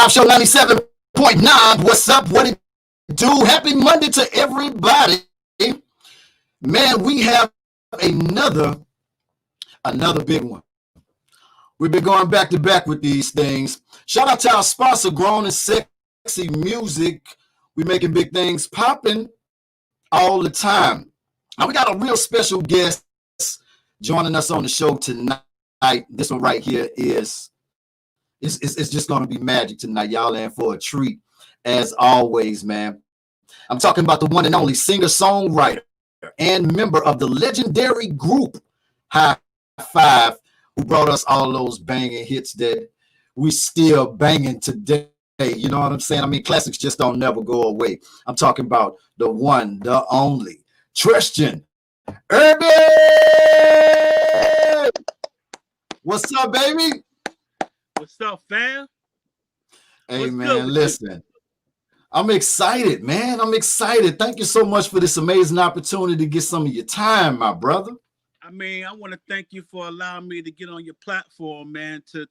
Vibe Show 97.9. What's up? What it do? Happy Monday to everybody. Man, we have another big one. We've been going back to back with these things. Shout out to our sponsor, Grown and Sexy Music. We're making big things popping all the time. Now we got a real special guest joining us on the show tonight. This one right here it's just going to be magic tonight. Y'all in for a treat as always, man. I'm talking about the one and only singer-songwriter and member of the legendary group High Five, who brought us all those banging hits that we still banging today. You know what I'm saying? I mean, classics just don't never go away. I'm talking about the one, the only, Treston Irby. What's up, baby? What's up, fam? Hey, What's man, listen. I'm excited, man. I'm excited. Thank you so much for this amazing opportunity to get some of your time, my brother. I mean, I want to thank you for allowing me to get on your platform, man, to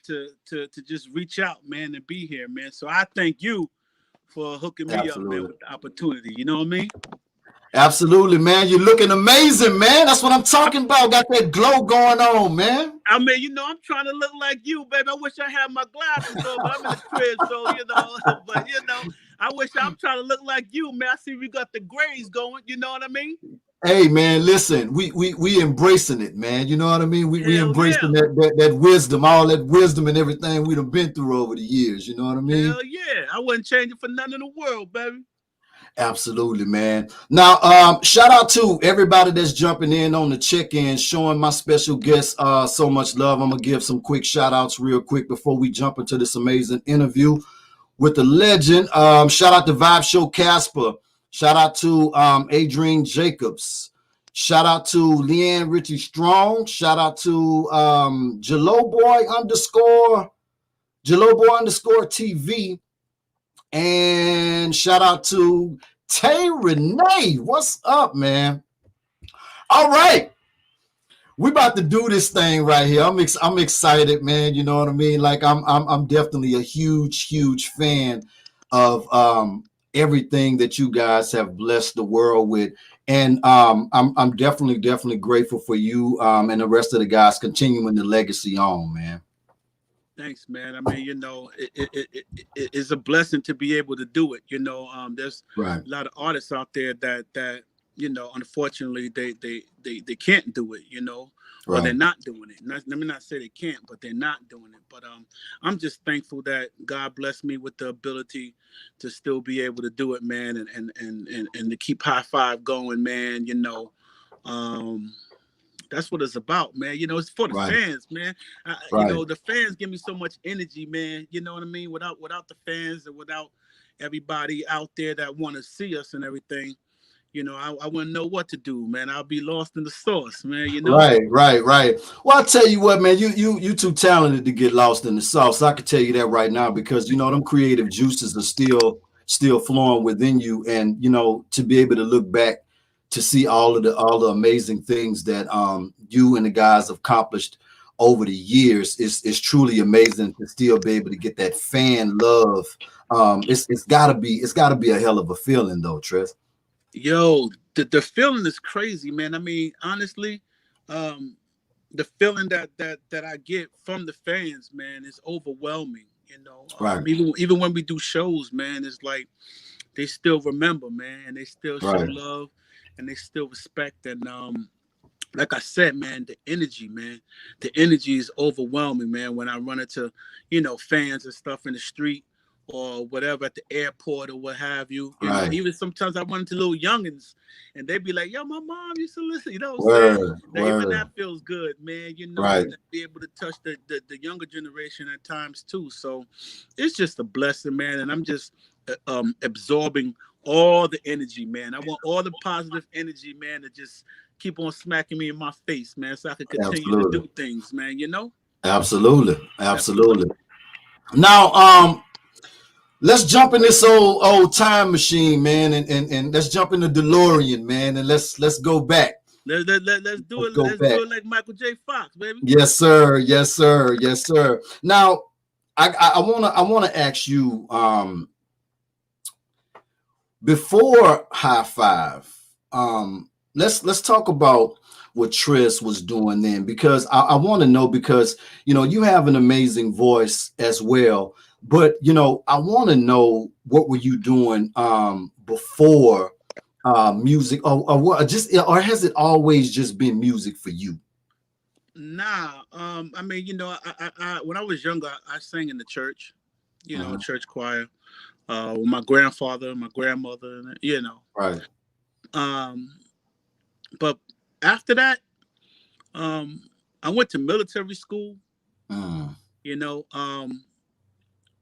just reach out, man, and be here, man. So I thank you for hooking me up, man, with the opportunity. You know what I mean? Absolutely, man. You're looking amazing, man. That's what I'm talking about. Got that glow going on, man. I mean, you know, I'm trying to look like you, baby. I wish I had my glasses on, but I'm in the crib, so, you know. But, you know, I'm trying to look like you, man. I see we got the grays going. You know what I mean? Hey, man, listen. We embracing it, man. You know what I mean? We embracing that wisdom, all that wisdom and everything we done been through over the years. You know what I mean? Hell yeah. I wouldn't change it for none in the world, baby. Absolutely, man. Now, shout out to everybody that's jumping in on the check-in, showing my special guest so much love. I'm going to give some quick shout outs real quick before we jump into this amazing interview with the legend. Shout out to Vibe Show Casper. Shout out to Adrienne Jacobs. Shout out to Leanne Richie Strong. Shout out to Jaloboy _ TV. And shout out to Tay Renee. What's up, man? All right. We about to do this thing right here. I'm excited, man. You know what I mean? Like I'm definitely a huge fan of everything that you guys have blessed the world with. And I'm definitely grateful for you and the rest of the guys continuing the legacy on, man. Thanks, man. I mean, you know, it's a blessing to be able to do it. You know, there's a lot of artists out there that you know, unfortunately, they can't do it. You know, or they're not doing it. Let me not say they can't, but they're not doing it. But I'm just thankful that God blessed me with the ability to still be able to do it, man, and to keep High Five going, man. You know. That's what it's about, man. You know, it's for the fans, man. You know, the fans give me so much energy, man. You know what I mean? Without the fans and without everybody out there that want to see us and everything, you know, I wouldn't know what to do, man. I'll be lost in the sauce, man. You know? Right. Well, I'll tell you what, man. You too talented to get lost in the sauce. I can tell you that right now because you know them creative juices are still flowing within you, and you know to be able to look back to see all the amazing things that you and the guys have accomplished over the years is truly amazing to still be able to get that fan love. It's gotta be a hell of a feeling though, Tres. Yo, the feeling is crazy, man. I mean, honestly, the feeling that I get from the fans, man, is overwhelming. You know, even when we do shows, man, it's like they still remember, man, and they still show love. And they still respect. And like I said, man, the energy is overwhelming, man. When I run into, you know, fans and stuff in the street or whatever at the airport or what have you. You know, even sometimes I run into little youngins and they be like, yo, my mom used to listen. You know what I'm saying? Even that feels good, man. You know, to be able to touch the younger generation at times too. So it's just a blessing, man. And I'm just absorbing all the energy, man. I want all the positive energy, man, to just keep on smacking me in my face, man, so I can continue to do things, man, you know? Absolutely. Now, let's jump in this old time machine, man, and let's jump in the DeLorean, man, and let's go back. Let's do it like Michael J. Fox, baby. Yes, sir. Now, I wanna ask you, before High Five, let's talk about what Triss was doing then, because I want to know, because you have an amazing voice as well, but I want to know, what were you doing before music, or what, or has it always just been music for you? Nah, I mean, I when I was younger, I sang in the church, Mhm. church choir, with my grandfather, my grandmother, Right. Um, but after that, um, I went to military school. Mm. You know,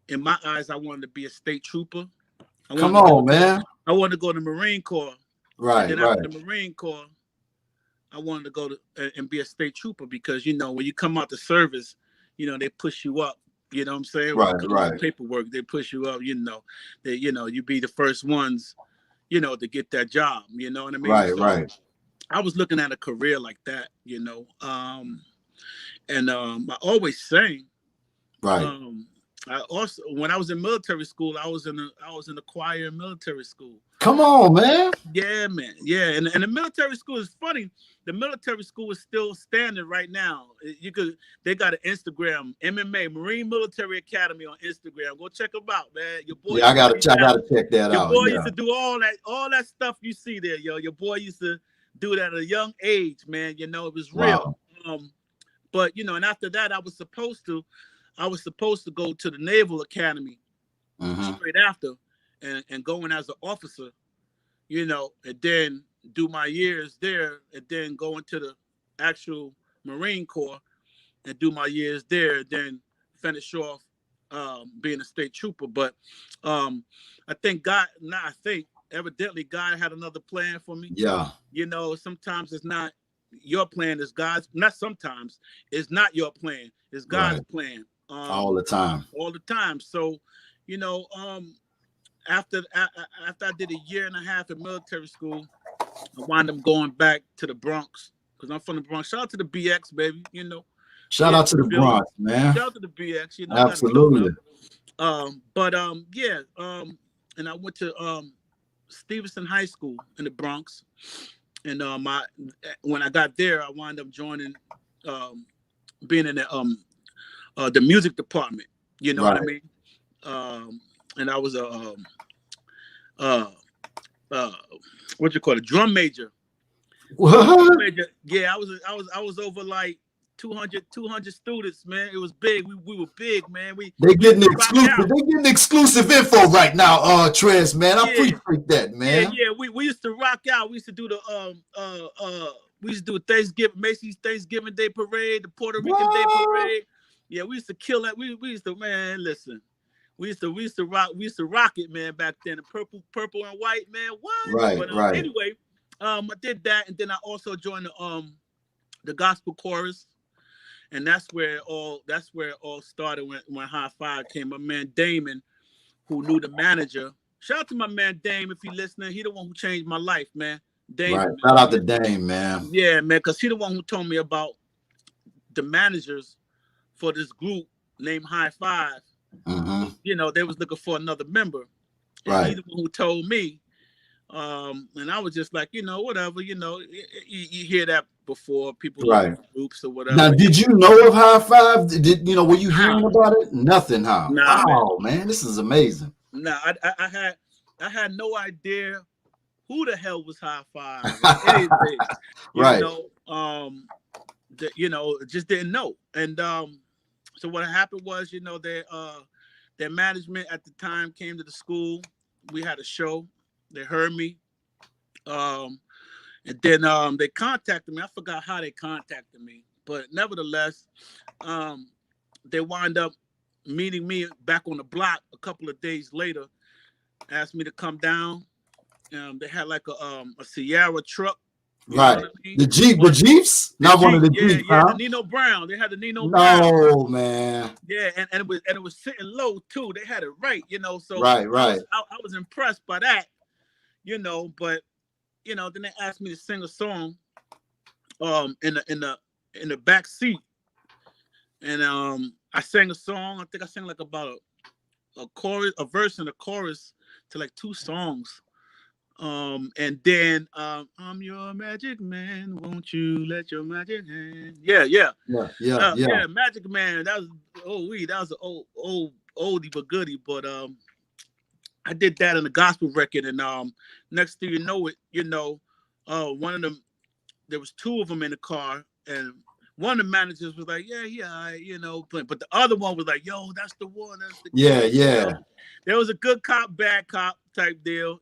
in my eyes, I wanted to be a state trooper. I Come wanted to go. on, man. I wanted to go to the Marine Corps, and Right, then after right, the Marine Corps, I wanted to go to and be a state trooper, because when you come out the service, they push you up. You know what I'm saying? When right, it comes to right, paperwork, they push you up. That you be the first ones, to get that job. You know what I mean? right, So right, I was looking at a career like that. And I always sang. right. Um, I also, when I was in military school, I was in the choir in military school. Come on, man. Yeah, man. Yeah, and the military school is funny. The military school is still standing right now. They got an Instagram, MMA, Marine Military Academy on Instagram. Go check them out, man. Your boy Yeah, used to be I down. gotta check that Your out. boy used Yeah. to do all that stuff you see there, yo. Your boy used to do that at a young age, man. It was real. Wow. But and after that, I was supposed to go to the Naval Academy Mm-hmm. straight after, and go in as an officer, and then do my years there, and then go into the actual Marine Corps and do my years there, then finish off being a state trooper. But I think God, not I think, evidently God had another plan for me. Yeah. Sometimes it's not your plan, it's God's. Not sometimes, it's not your plan, it's God's Right. plan. All the time. All the time. So, you know, um, after I did a year and a half in military school, I wound up going back to the Bronx, because I'm from the Bronx. Shout out to the BX, baby. Shout We in out the to the building. Bronx, man. Shout out to the BX. I got to show Absolutely. love. But yeah. And I went to Stevenson High School in the Bronx, and when I got there, I wound up joining, being in the music department. You know what I Right. mean? And I was a uh, uh, what you call it, drum major. What? Major. Yeah, I was over like 200 students, man. It was big. We were big, man. They We used getting to rock exclusive. out. They getting exclusive info right now, Trez, man. I Yeah, appreciate that, yeah, man. yeah. We used to rock out. We used to do the we used to do Thanksgiving, Macy's Thanksgiving Day Parade, the Puerto Rican Day What? Parade. Yeah, we used to kill that. We used to, man, listen. We used to rock it, man, back then. The purple and white, man. What? Right, But right. anyway, I did that, and then I also joined the gospel chorus, and that's where it all started when High Five came. My man Damon, who knew the manager. Shout out to my man Dame if he listening. He the one who changed my life, man. Right. Damon, Shout man. out to Dame, man. Yeah, man, because he the one who told me about the managers for this group named High Five. Mm-hmm. They was looking for another member, and he Right. the one who told me. And I was just like, whatever, you hear that before, people looking Right. for groups or Now, whatever. did you know of High Five? Were you hearing Nah, about it? Nothing, huh? nah, man. Wow, man, this is amazing. Nah, I had no idea who the hell was High Five or anything. You Right. know, just didn't know. And so what happened was, their management at the time came to the school. We had a show. They heard me. Um, and then they contacted me. I forgot how they contacted me, but nevertheless, um, they wind up meeting me back on the block a couple of days later. Asked me to come down. They had like a Sierra truck. You know Right. what I mean? The Jeeps? The Not one of Jeep, the yeah, Jeeps, yeah, the huh? Nino Brown. They had the Nino Brown. No, man. Yeah, and it was sitting low too. They had it right, So Right, I right. was I was impressed by that, But then they asked me to sing a song, in the back seat, and I sang a song. I think I sang like about a chorus, a verse and a chorus to like 2 songs. And then I'm your magic man, won't you let your magic hand? Yeah, yeah, Magic Man. That was that was an old oldie but goodie. But I did that in a gospel record, and next thing you know it, one of them, there was 2 of them in the car, and one of the managers was like, but the other one was like, yo, that's the one, that's the yeah. There was a good cop, bad cop type deal,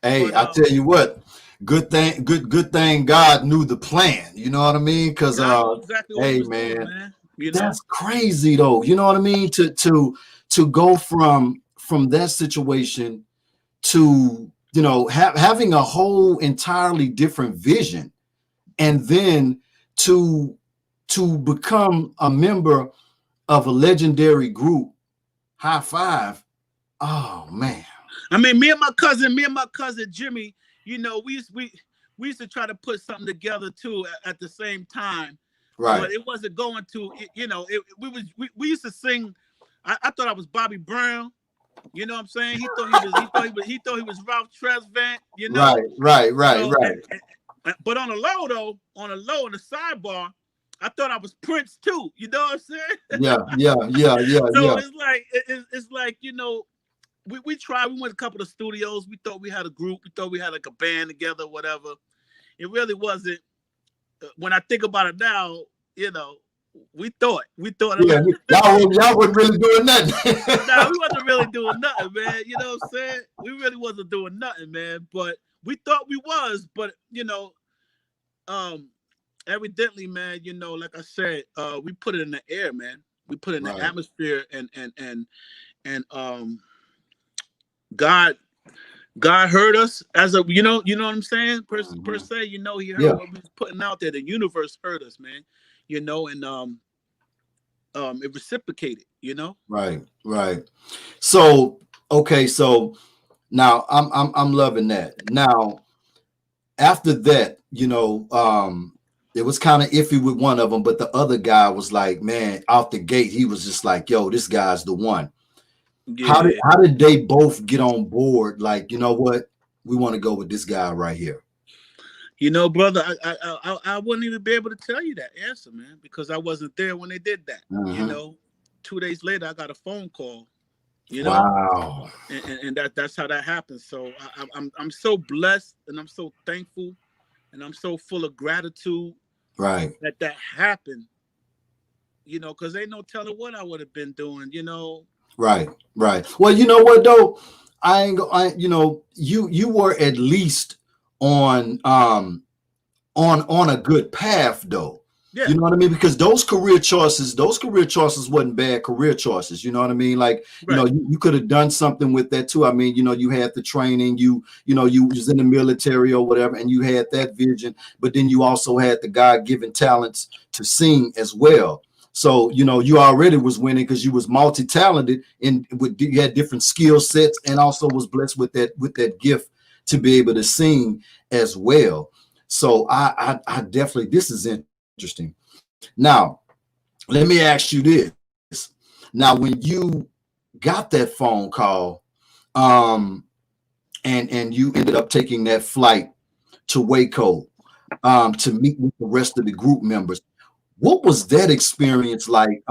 Hey, But, I tell you what, good thing God knew the plan. You know what I mean? Because exactly what hey, he was man, doing, man. that's crazy though. You know what I mean? To go from that situation to having a whole entirely different vision, and then to become a member of a legendary group. High five. Oh man. I mean, me and my cousin Jimmy, we used to try to put something together too at the same time, right? But it wasn't going to. We used to sing. I thought I was Bobby Brown. You know what I'm saying? He thought he was Ralph Tresvant. Right. But on the low in the sidebar, I thought I was Prince too. You know what I'm saying? Yeah. So it's like we tried. We went to a couple of studios. We thought we had a group. We thought we had like a band together, whatever. It really wasn't. When I think about it now, we thought. Yeah, y'all wasn't really doing nothing. Nah, we wasn't really doing nothing, man. You know what I'm saying? We really wasn't doing nothing, man. But we thought we was. But evidently, man, like I said, we put it in the air, man. We put it in the atmosphere, and God heard us as a you know what I'm saying per se. He heard what we was putting out there. The universe heard us, man. And it reciprocated. Right. So okay, so now I'm loving that. Now after that, it was kind of iffy with one of them, but the other guy was like, man, out the gate, he was just like, yo, this guy's the one. Yeah. How did they both get on board? Like, you know what? We want to go with this guy right here. Brother, I wouldn't even be able to tell you that answer, man, because I wasn't there when they did that. 2 days later, I got a phone call. Wow. And that's how that happened. So I'm so blessed, and I'm so thankful, and I'm so full of gratitude. Right. That happened. Because ain't no telling what I would have been doing. Right. Well, you know what though, you were at least on a good path though. Yeah. You know what I mean? Because those career choices wasn't bad career choices. You know what I mean? Like, you could have done something with that too. I mean, you had the training, you was in the military or whatever, and you had that vision, but then you also had the God-given talents to sing as well. So, you already was winning because you was multi-talented and you had different skill sets, and also was blessed with that gift to be able to sing as well. So I definitely, this is interesting. Now, let me ask you this. Now, when you got that phone call, and you ended up taking that flight to Waco, to meet with the rest of the group members, what was that experience like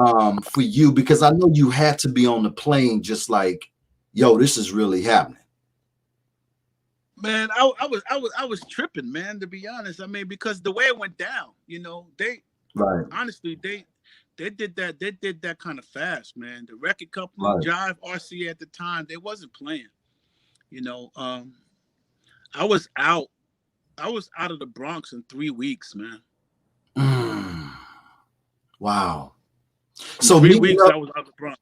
for you? Because I know you had to be on the plane just like, yo, this is really happening. Man, I was tripping, man, to be honest. I mean, because the way it went down, honestly, they did that kind of fast, man. The record company, Jive RCA at the time, they wasn't playing. I was out of the Bronx in 3 weeks, man. Wow. So 3 weeks I was out of the Bronx.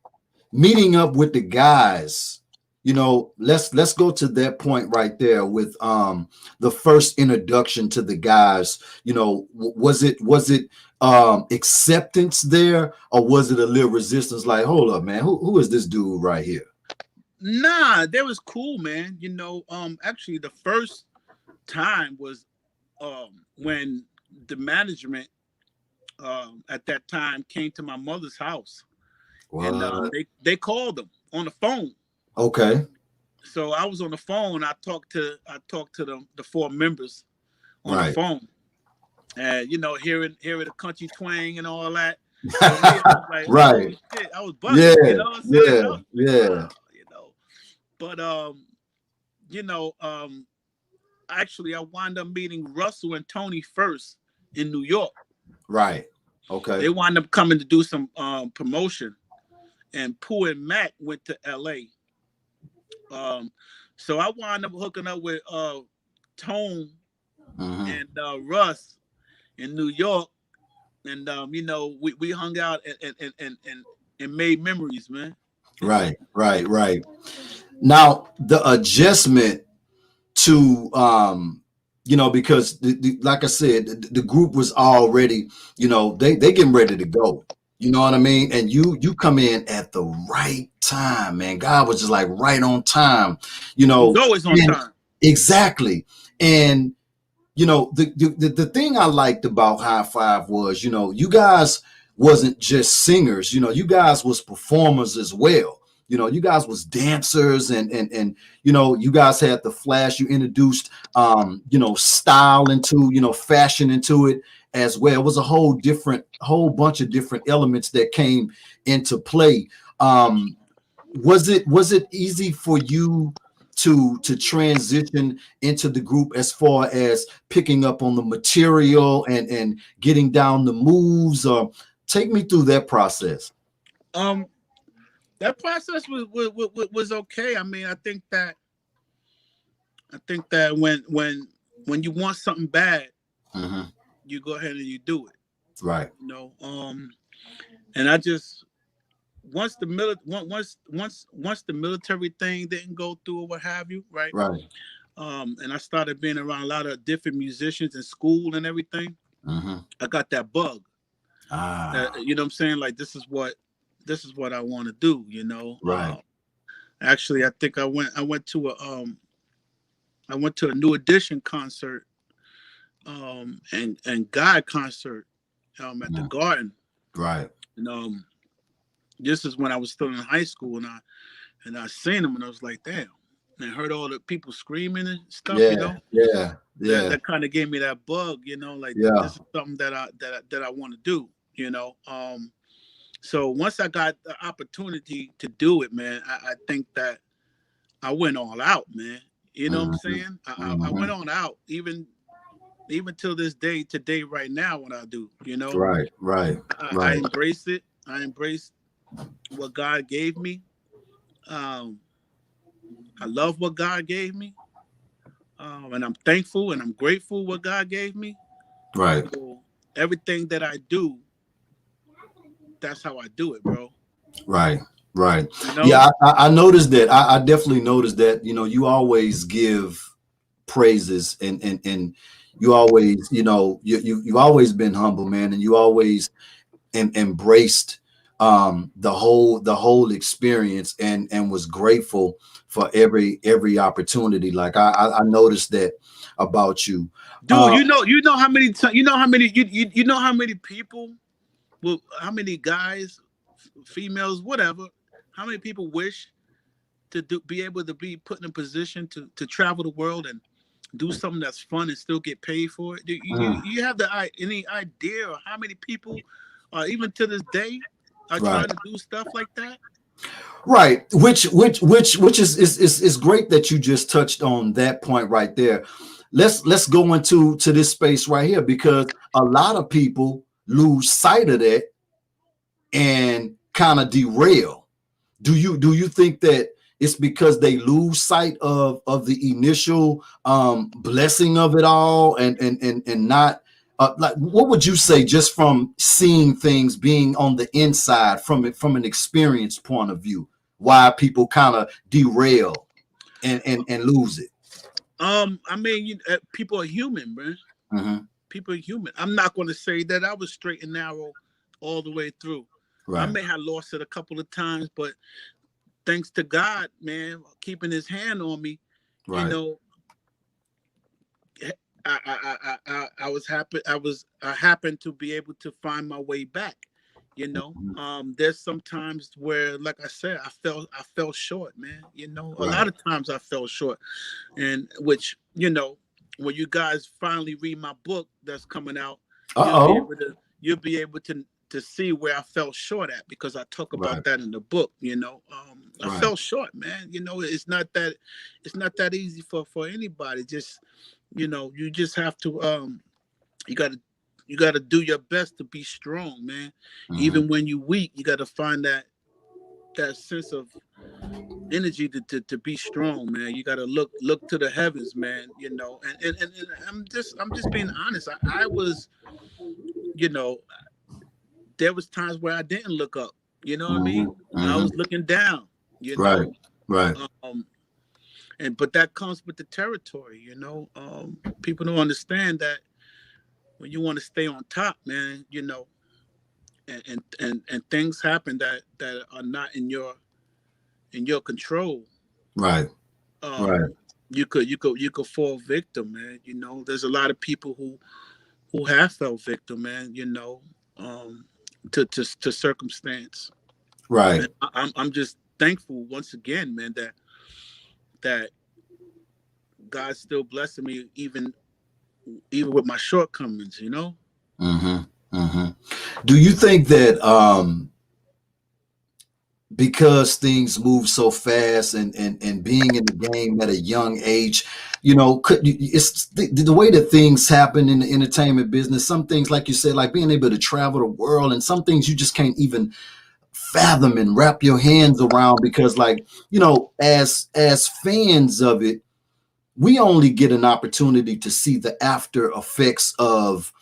Meeting up with the guys, let's go to that point right there with the first introduction to the guys. Was it acceptance there, or was it a little resistance? Like, hold up, man, who is this dude right here? Nah, that was cool, man. Actually, the first time was when the management at that time came to my mother's house, What? and they called them on the phone. Okay. So I was on the phone. I talked to the four members on the Right. phone, and hearing the country twang and all that. For me, I was like, oh Right. shit, I was Yeah. buzzing. You know what I'm saying? Yeah. I was like, Yeah. wow, But actually, I wound up meeting Russell and Tony first in New York. Right. Okay. They wound up coming to do some promotion, and Pooh and Mac went to LA. So I wound up hooking up with Tone and Russ in New York, and we hung out and made memories, man. Right. Right. Now the adjustment to because like I said, the group was already, they getting ready to go. You know what I mean? And you come in at the right time, man. God was just like right on time, He's always on time. Exactly. And the thing I liked about High Five was, you guys wasn't just singers, you guys was performers as well. You guys was dancers and you guys had the flash. You introduced style into, fashion into it as well. It was a whole bunch of different elements that came into play. Was it easy for you to transition into the group as far as picking up on the material and getting down the moves? Take me through that process. That process was okay. I mean, I think that when you want something bad, you go ahead and you do it. Right. And I just once the military thing didn't go through or what have you, right? Right. And I started being around a lot of different musicians in school and everything. I got that bug. You know what I'm saying? Like this is what I want to do. Right. Actually, I think I went to a New Edition concert, and God concert, at the Garden. Right. And this is when I was still in high school, and I seen them, and I was like, damn. And I heard all the people screaming and stuff. Yeah. That kind of gave me that bug. This is something that I want to do. So once I got the opportunity to do it, man, I think that I went all out, man. You know what I'm saying? I went on out, even till this day, today, right now, what I do, Right. I embraced it. I embraced what God gave me. I love what God gave me. And I'm thankful and I'm grateful what God gave me. Right. So everything that I do, that's how I do it, bro. Right. Yeah, I noticed that. I definitely noticed that. You always give praises and you always, you've always been humble, man, and you always embraced the whole experience and was grateful for every opportunity. Like I noticed that about you, dude. You know how many people, well, how many guys, females, whatever, how many people wish to be able to be put in a position to travel the world and do something that's fun and still get paid for it? Do you have any idea of how many people, even to this day, are trying to do stuff like that? Right, which is great that you just touched on that point right there. Let's go into this space right here, because a lot of people lose sight of that and kind of derail. Do you think that it's because they lose sight of the initial blessing of it all and not like, what would you say, just from seeing things, being on the inside, from an experience point of view, why people kind of derail and lose it? I mean, people are human, man. People are human. I'm not going to say that I was straight and narrow all the way through. Right. I may have lost it a couple of times, but thanks to God, man, keeping his hand on me, I was happy. I happened to be able to find my way back. There's some times where, like I said, I fell short, man. A lot of times I fell short, and which when you guys finally read my book that's coming out, you'll be able to see where I fell short at, because I talk about that in the book. I fell short, man. It's not that easy for anybody. Just you just have to you gotta do your best to be strong, man. Even when you're weak, you gotta find that sense of energy to be strong, man. You gotta look to the heavens, man. And I'm just being honest. I was, there was times where I didn't look up. You know what I mean? I was looking down. Right. But that comes with the territory. People don't understand that when you want to stay on top, man. And things happen that are not in your control. Right. You could fall victim, man. There's a lot of people who have fell victim, man. To circumstance. Right. And I'm just thankful once again, man, that God's still blessing me even with my shortcomings. Do you think that because things move so fast and being in the game at a young age, it's the way that things happen in the entertainment business? Some things, like you said, like being able to travel the world, and some things you just can't even fathom and wrap your hands around, because as fans of it, we only get an opportunity to see the after effects of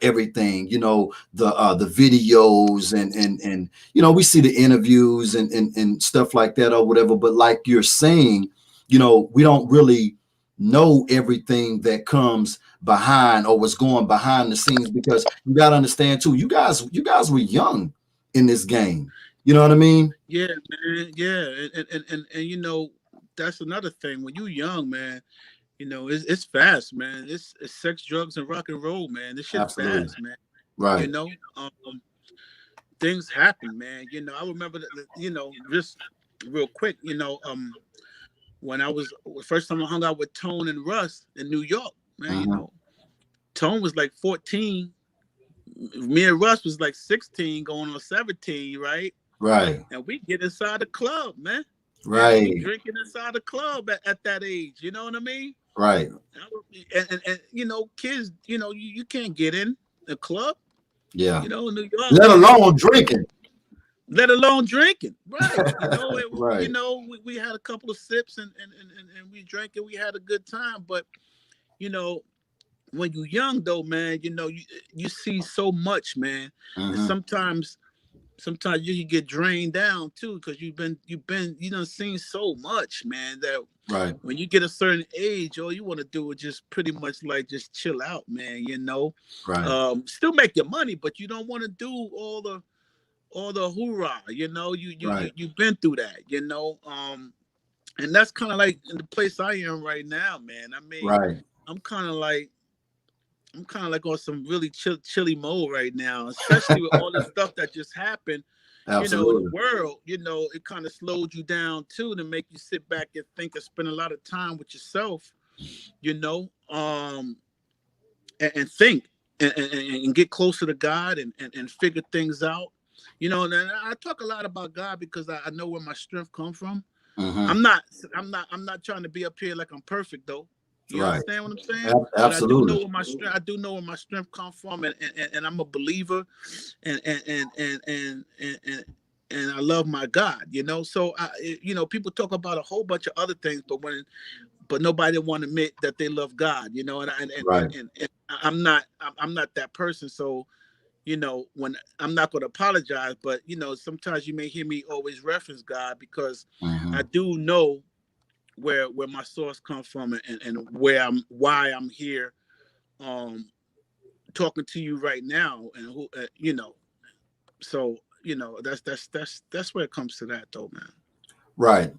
everything, the videos and we see the interviews and stuff like that or whatever. But like you're saying, we don't really know everything that comes behind or what's going behind the scenes, because you got to understand too, you guys were young in this game. You know what I mean? Yeah, man. Yeah. And that's another thing. When you're young, man, it's fast, man. It's sex, drugs, and rock and roll, man. This shit's fast, man. Right. Things happen, man. I remember that, just real quick, when I was first time I hung out with Tone and Russ in New York, man, Tone was like 14. Me and Russ was like 16 going on 17, right? Right. And we get inside the club, man. Right. We drinking inside the club at that age. You know what I mean? Right. And kids, you can't get in the club. Yeah. In New York. Let alone drinking. Right. Right. We had a couple of sips and we drank and we had a good time. But, when you're young though, man, you see so much, man. And sometimes you can get drained down too, because you done seen so much, man, that when you get a certain age, all you want to do is just pretty much like just chill out, man. Still make your money, but you don't want to do all the hoorah. You've been through that, and that's kind of like in the place I am right now, man. I mean, I'm kind of like on some really chilly mode right now, especially with all the stuff that just happened, Absolutely. in the world. It kind of slowed you down too, to make you sit back and think and spend a lot of time with yourself, and think and get closer to God and figure things out. And I talk a lot about God because I know where my strength comes from. I'm not trying to be up here like I'm perfect though. You understand what I'm saying? Absolutely. But I do know where my strength comes from, and I'm a believer, and I love my God. So people talk about a whole bunch of other things, but nobody want to admit that they love God. And I'm not that person. So when I'm not going to apologize, but sometimes you may hear me always reference God, because I do know where my source comes from, and why I'm here talking to you right now, and who so that's where it comes to that though, man. Right.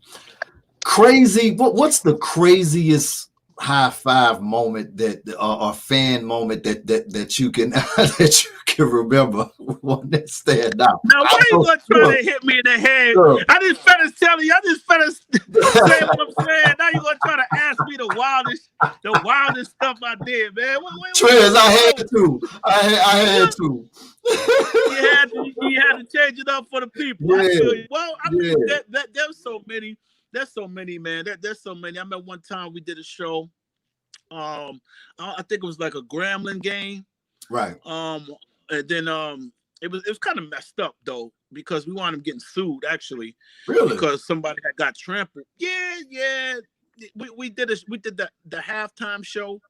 Crazy. What's the craziest high five moment that or fan moment that you can that you can remember one that stand out? Now, why you gonna try to hit me in the head? Sure. I just finished telling you. I just finished saying what I'm saying. Now you gonna try to ask me the wildest stuff I did, man. Trez, I had to. I had to. You had to change it up for the people. Yeah. I feel you. Well, I mean, there's so many. There's so many, man. There's so many. I remember one time we did a show. I think it was like a Gremlin game. Right. And then it was kind of messed up though, because we wound up getting sued actually. Really? Because somebody had got trampled. Yeah. We did the halftime show,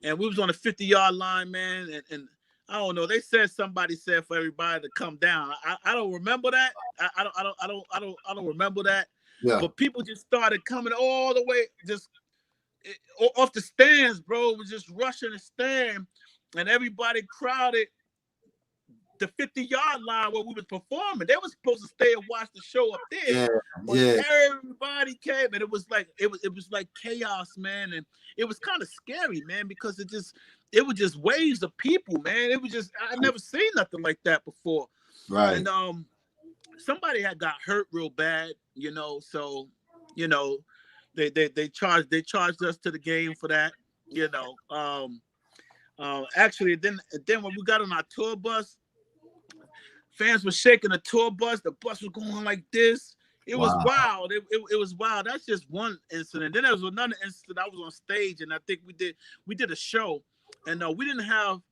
and we was on the 50-yard line, man, and I don't know. They said somebody said for everybody to come down. I don't remember that. I don't remember that. Yeah. But people just started coming all the way just off the stands, bro. It was just rushing the stand, and everybody crowded the 50-yard line where we was performing. They were supposed to stay and watch the show up there. Yeah. Everybody came, and it was like chaos, man, and it was kind of scary, man, because it was just waves of people, man. It was just I never seen nothing like that before. Right. And somebody had got hurt real bad, you know, so you know they charged us to the game for that, you know. Actually, then when we got on our tour bus, fans were shaking the tour bus. The bus was going like this. It was wild. It was wild. That's just one incident. Then there was another incident. I was on stage, and I think we did a show, and we didn't have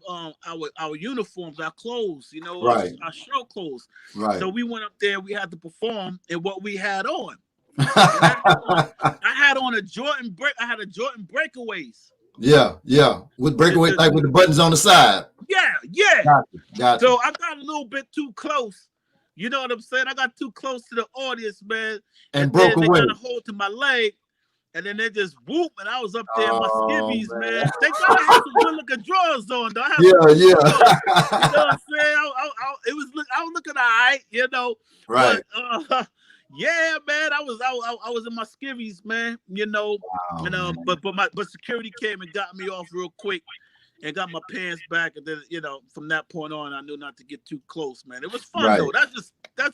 our uniforms, our clothes, you know, right. our show clothes. Right. So we went up there. We had to perform in what we had on. I had on a Jordan breakaways. Yeah. With breakaways, like with the buttons on the side. Yeah. Gotcha. So I got a little bit too close. You know what I'm saying? I got too close to the audience, man. And broke away. They got a hold to my leg, and then they just whoop, and I was up there in my skivvies, man. They gotta have some good looking drawers on, though. Yeah. You know what I'm saying? I was looking all right, you know. Right. But, yeah, man, I was in my skivvies, man. You know, but security came and got me off real quick and got my pants back, and then from that point on, I knew not to get too close, man. It was fun though. That's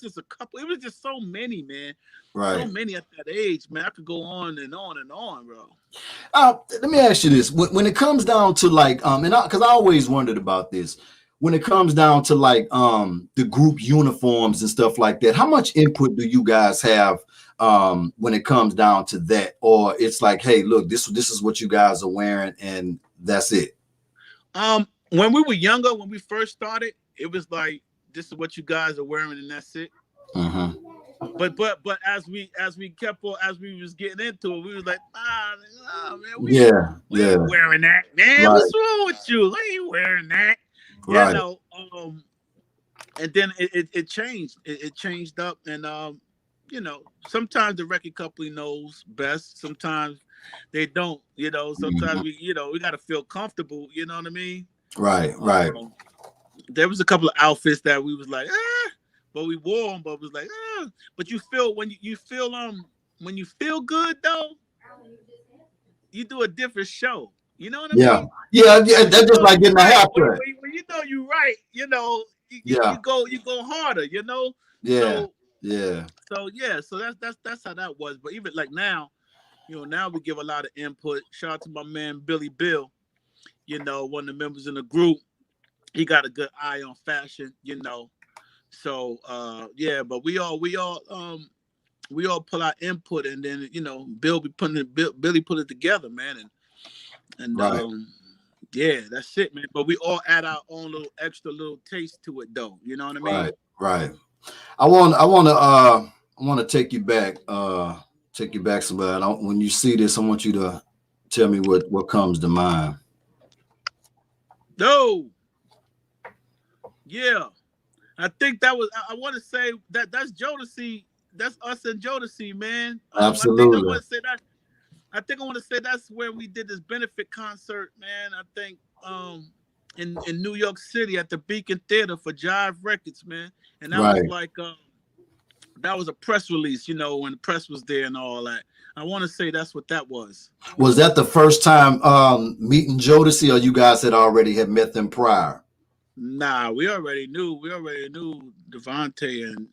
just a couple. It was just so many, man. Right. So many at that age, man. I could go on and on and on, bro. Let me ask you this: when it comes down to like, because I always wondered about this. When it comes down to like the group uniforms and stuff like that, how much input do you guys have when it comes down to that? Or it's like, hey, look, this is what you guys are wearing and that's it. When we were younger, when we first started, it was like, this is what you guys are wearing and that's it. Mm-hmm. But as we kept on, as we was getting into it, we was like, man, we ain't wearing that, man. Right. What's wrong with you? I ain't wearing that. Right. You know, and then it changed. It changed up, and sometimes the record company knows best. Sometimes they don't. You know, sometimes we got to feel comfortable. You know what I mean? Right. There was a couple of outfits that we was like, but we wore them. But it was like, but you feel when you feel good though, you do a different show. You know what I mean? Yeah. That's just like getting a half track. When you know you right, you go harder, you know. So that's how that was. But even like now, now we give a lot of input. Shout out to my man Billy Bill, one of the members in the group. He got a good eye on fashion, So but we all pull our input, and then Billy put it together, man, and right. That's it, man. But we all add our own little extra little taste to it, though. You know what I mean? Right. I want to take you back somewhere. When you see this, I want you to tell me what comes to mind. No. Yeah, I think that was. I want to say that's Jodeci. That's us and Jodeci, man. Absolutely. I think I want to say that's where we did this benefit concert, man. I think in New York City at the Beacon Theater for Jive Records, man. And that was like That was a press release, you know, when the press was there and all that. I want to say that's what that was. Was that the first time meeting Jodeci, or you guys had met them prior? Nah, we already knew. We already knew Devontae and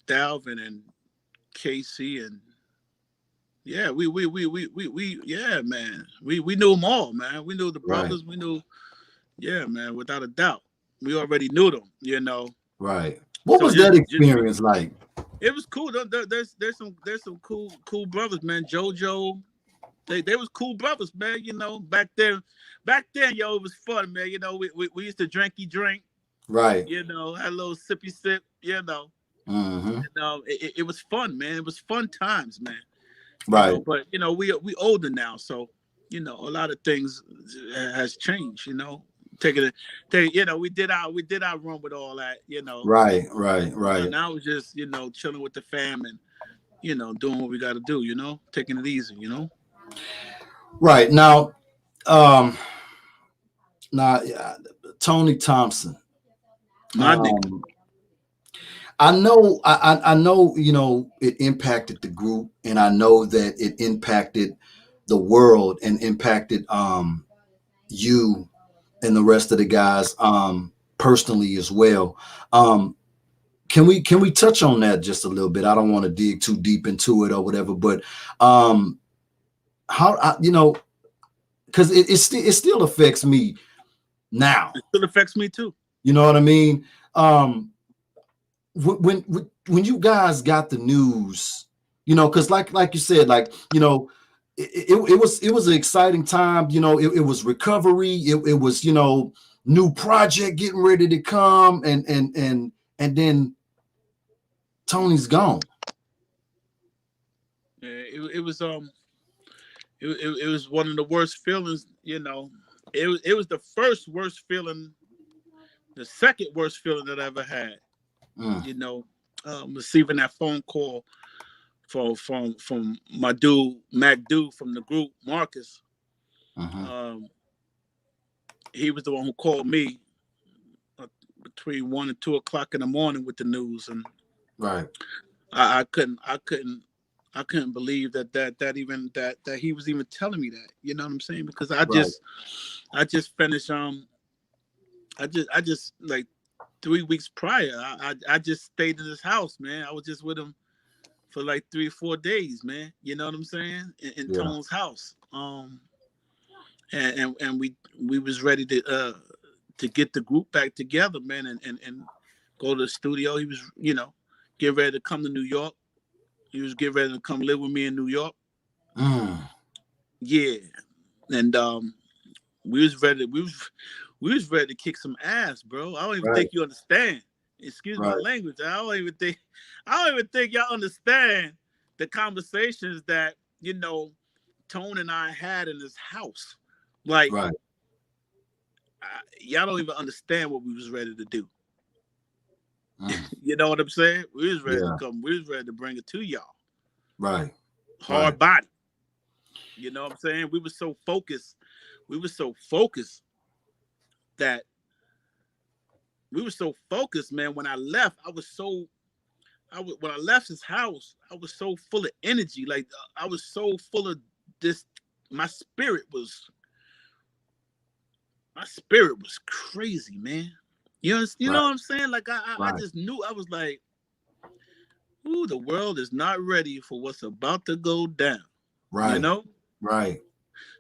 Dalvin and Casey and yeah, yeah, man. We knew them all, man. We knew the brothers. Right. We knew, yeah, man, without a doubt. We already knew them, you know. Right. What was that experience like? It was cool. There's some cool brothers, man. JoJo, they was cool brothers, man. You know, back then, yo, it was fun, man. You know, we used to drink, right? You know, had a little sippy sip, you know. Mm-hmm. And, it was fun, man. It was fun times, man. Right. You know, but you know, we older now, so you know, a lot of things has changed. You know, you know, we did our run with all that. You know. Right. Now it's just, you know, chilling with the fam and, you know, doing what we got to do. You know, taking it easy. You know. Right now, Tony Thompson. My nigga. I know, you know, it impacted the group, and I know that it impacted the world and impacted you and the rest of the guys personally as well. Can we touch on that just a little bit? I don't want to dig too deep into it or whatever, but how you know, because it still affects me now. It still affects me too. You know what I mean? When you guys got the news, you know, because like you said, like, you know, it was an exciting time. You know, it was recovery. It was, you know, new project getting ready to come, and then Tony's gone. Yeah, it was it was one of the worst feelings. You know, it was the first worst feeling, the second worst feeling that I ever had. You know, receiving that phone call from my dude Mac Dude from the group, Marcus. He was the one who called me between 1 and 2 o'clock in the morning with the news, and right. I couldn't believe that he was even telling me that. You know what I'm saying? Because I just finished I just like 3 weeks prior, I just stayed in his house, man. I was just with him for like 3 or 4 days, man. You know what I'm saying? In Tone's house. And we was ready to get the group back together, man, and go to the studio. He was, you know, get ready to come to New York. He was getting ready to come live with me in New York. Yeah. And we was ready to kick some ass, bro. I don't even think you understand. Excuse my language. I don't even think y'all understand the conversations that, you know, Tone and I had in this house. Like, y'all don't even understand what we was ready to do. You know what I'm saying? We was ready to come. We was ready to bring it to y'all. Right. Hard body. You know what I'm saying? We were so focused. That we were so focused, man. When I left, when I left his house, I was so full of energy. Like, I was so full of this. My spirit was crazy, man. You know what I'm saying? Like, I just knew. I was like, ooh, the world is not ready for what's about to go down. Right. You know? Right.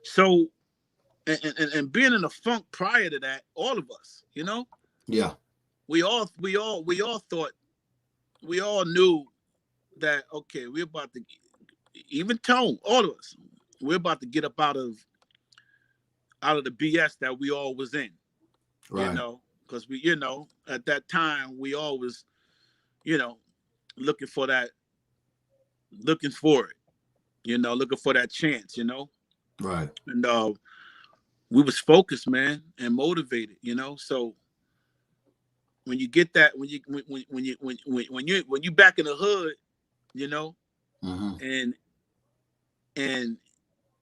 So, and being in the funk prior to that, all of us, you know? Yeah. We all thought, we all knew that, okay, we're about to, even Tone, all of us, we're about to get up out of the BS that we all was in. Right. You know, because we, you know, at that time we always, you know, looking for it, you know, looking for that chance, you know. Right. And we was focused, man, and motivated, you know. So when you get that, when you back in the hood, you know, and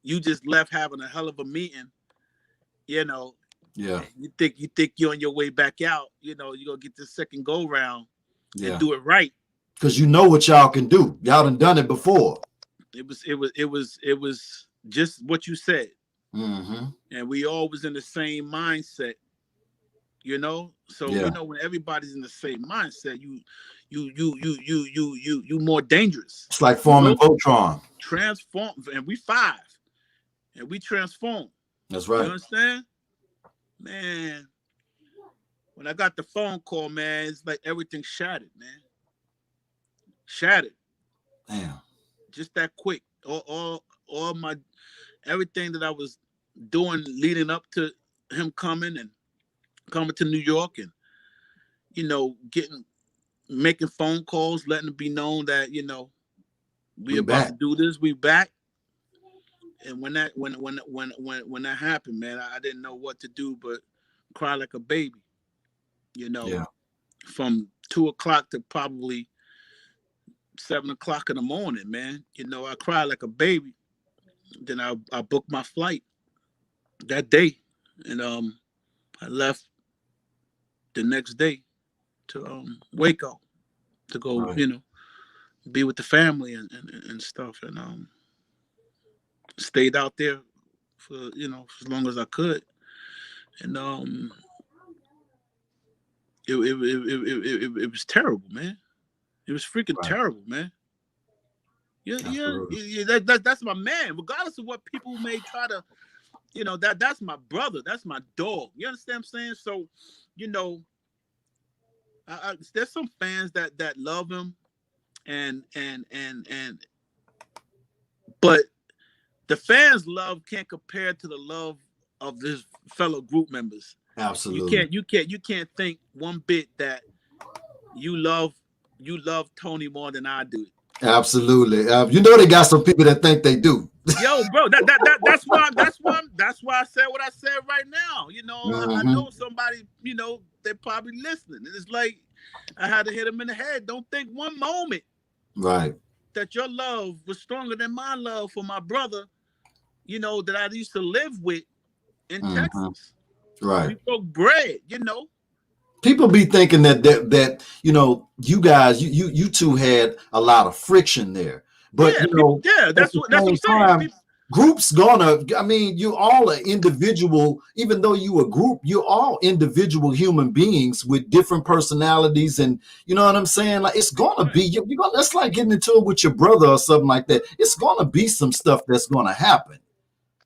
you just left having a hell of a meeting, you know. Yeah. You think you're on your way back out, you know, you're gonna get this second go round and do it right. Because you know what y'all can do. Y'all done it before. It was just what you said. Mm-hmm. And we all was in the same mindset, So when everybody's in the same mindset, you more dangerous. It's like forming Voltron. Transform, and we 5, and we transform. That's right. You understand, man? When I got the phone call, man, it's like everything shattered, man. Shattered. Damn. Just that quick. All my everything that I was doing leading up to him coming to New York, and making phone calls, letting it be known that we about to do this, we back. And when that happened, man, I didn't know what to do but cry like a baby. From 2:00 to probably 7:00 in the morning, man. I cried like a baby. Then I booked my flight that day, and I left the next day to Waco to go, right. Be with the family and stuff, and stayed out there for as long as I could, and it was terrible, man. It was freaking terrible, man. Yeah. That's my man. Regardless of what people may try to, that's my brother. That's my dog. You understand what I'm saying? So, there's some fans that love him, and but the fans' love can't compare to the love of his fellow group members. Absolutely. You can't think one bit that you love Tony more than I do. Absolutely. They got some people that think they do. Yo, bro, that's why I said what I said right now. Mm-hmm. I know somebody, they're probably listening. And it's like I had to hit them in the head. Don't think one moment that your love was stronger than my love for my brother, that I used to live with in Texas. Right. We broke bread, People be thinking that you guys, you two had a lot of friction there. But that's what I'm saying. Groups you all are individual, even though you a group, you're all individual human beings with different personalities, and you know what I'm saying? Like it's gonna be that's like getting into it with your brother or something like that. It's gonna be some stuff that's gonna happen.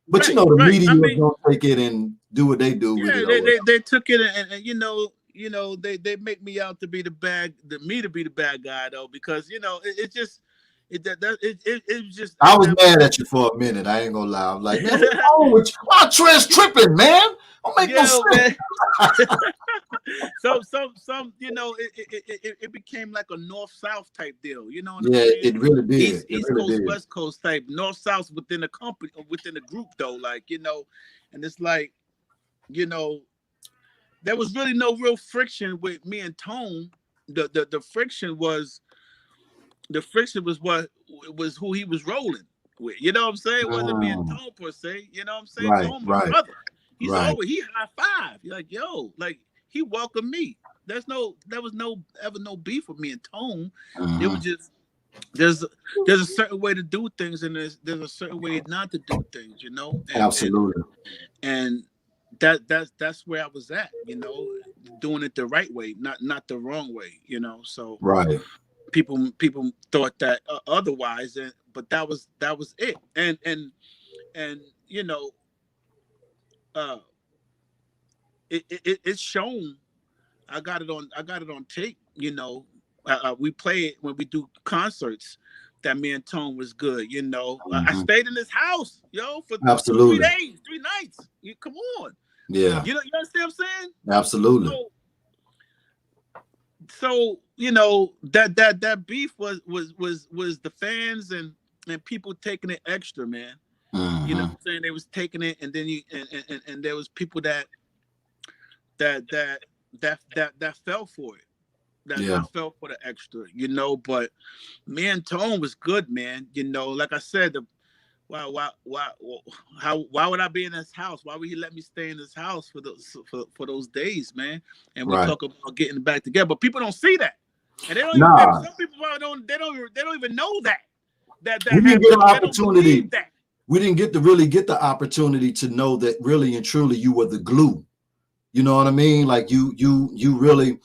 But the media is gonna take it and do what they do with it. They took it and they make me out to be the bad guy though, because it was just. I was mad at you for a minute. I ain't gonna lie. I'm like, man, what's wrong with you? My Trez tripping, man. Don't make no sense. Some it became like a north-south type deal. It really did. East Coast, West Coast type, north-south within the company, within the group though. Like and it's like there was really no real friction with me and Tone. The friction was what was who he was rolling with. You know what I'm saying? It wasn't me and Tone per se. You know what I'm saying? Right, Tone, my brother. He's always he high five. You're like, yo, like he welcomed me. There was ever no beef with me and Tone. It was just there's a certain way to do things, and there's a certain way not to do things. Absolutely. And that's where I was at. Doing it the right way, not the wrong way. So people thought that otherwise, but that was it. And it's shown. I got it on tape. We play it when we do concerts. That me and Tone was good. I stayed in his house, for 3 days, 3 nights. Come on. Yeah. You understand what I'm saying? Absolutely. So that beef was the fans and people taking it extra, man. You know what I'm saying? They was taking it, and then and there was people that fell for it. That fell for the extra, but me and Tone was good, man. Like I said, why would I be in his house? Why would he let me stay in his house for those days, man? And we talk about getting back together, but people don't see that. And they don't even. Nah, Some people They don't even know that we didn't happened. get an They don't believe opportunity. that. We didn't get to really get the opportunity to know that really and truly you were the glue. You know what I mean? Like you really,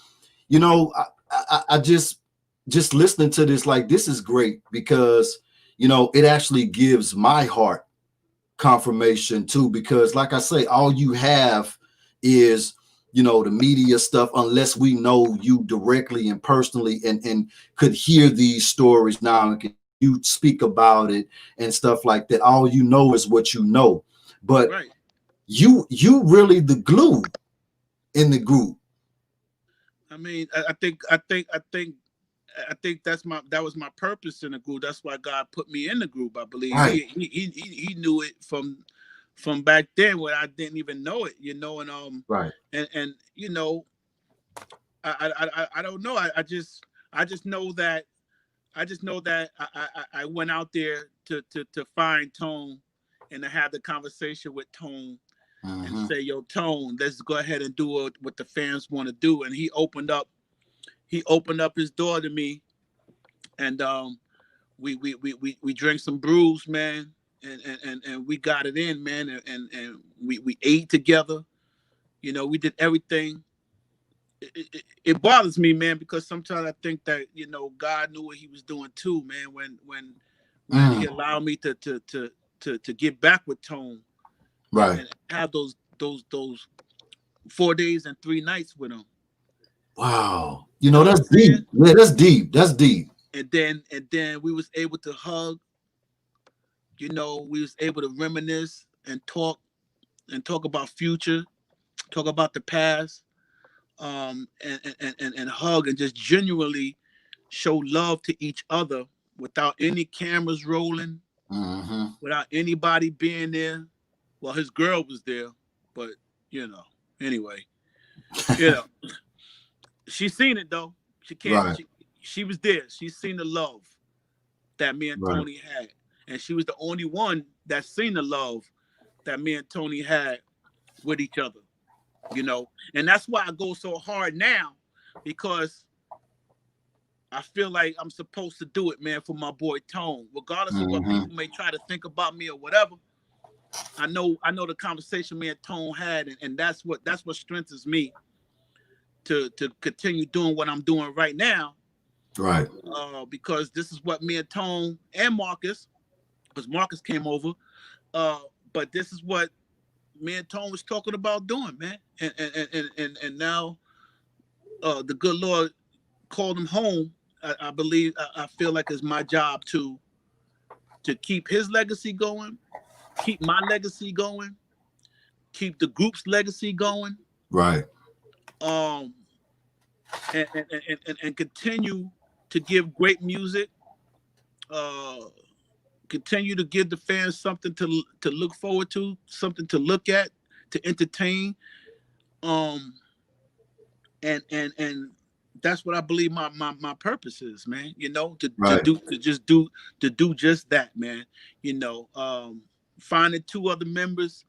you know, I just listening to this, like, this is great because, you know, it actually gives my heart confirmation too, because like I say, all you have is, you know, the media stuff, unless we know you directly and personally and could hear these stories now and you speak about it and stuff like that. All you know is what you know. But Right. you really the glue in the group. I mean, I think that was my purpose in the group. That's why God put me in the group. I believe Right. he knew it from back then when I didn't even know it, you know. Right. And you know, I don't know. I just know that I went out there to find Tone and to have the conversation with Tone and say, yo, Tone, let's go ahead and do what the fans want to do. And he opened up his door to me, and we drank some brews, man, and we got it in, man, and we ate together. You know, we did everything. It bothers me, man, because sometimes I think that, you know, God knew what He was doing too, man. When He allowed me to get back with Tone Right. and have those 4 days and 3 nights with him. Wow. You You know know, what I'm that's deep. saying? Yeah, that's deep. That's deep. And then we was able to hug. You know, we was able to reminisce and talk about future, talk about the past, and hug and just genuinely show love to each other without any cameras rolling, without anybody being there. Well, his girl was there, but you know, anyway, you know, she seen it though. She can't. Right. She was there. She seen the love that me and Right. Tony had, and she was the only one that seen the love that me and Tony had with each other. You know, and that's why I go so hard now, because I feel like I'm supposed to do it, man, for my boy Tone, regardless of what people may try to think about me or whatever. I know the conversation me and Tone had, and that's what strengthens me to continue doing what I'm doing right now. Right. Because this is what me and Tone and Marcus, because Marcus came over, but this is what me and Tone was talking about doing, man. And now the good Lord called him home. I believe I feel like it's my job to keep his legacy going, keep my legacy going, keep the group's legacy going, Right. um, and continue to give great music, uh, continue to give the fans something to look forward to, something to look at, to entertain, um, and that's what I believe my purpose is, man. You know, Right. to do just that, man. You know, finding 2 other members.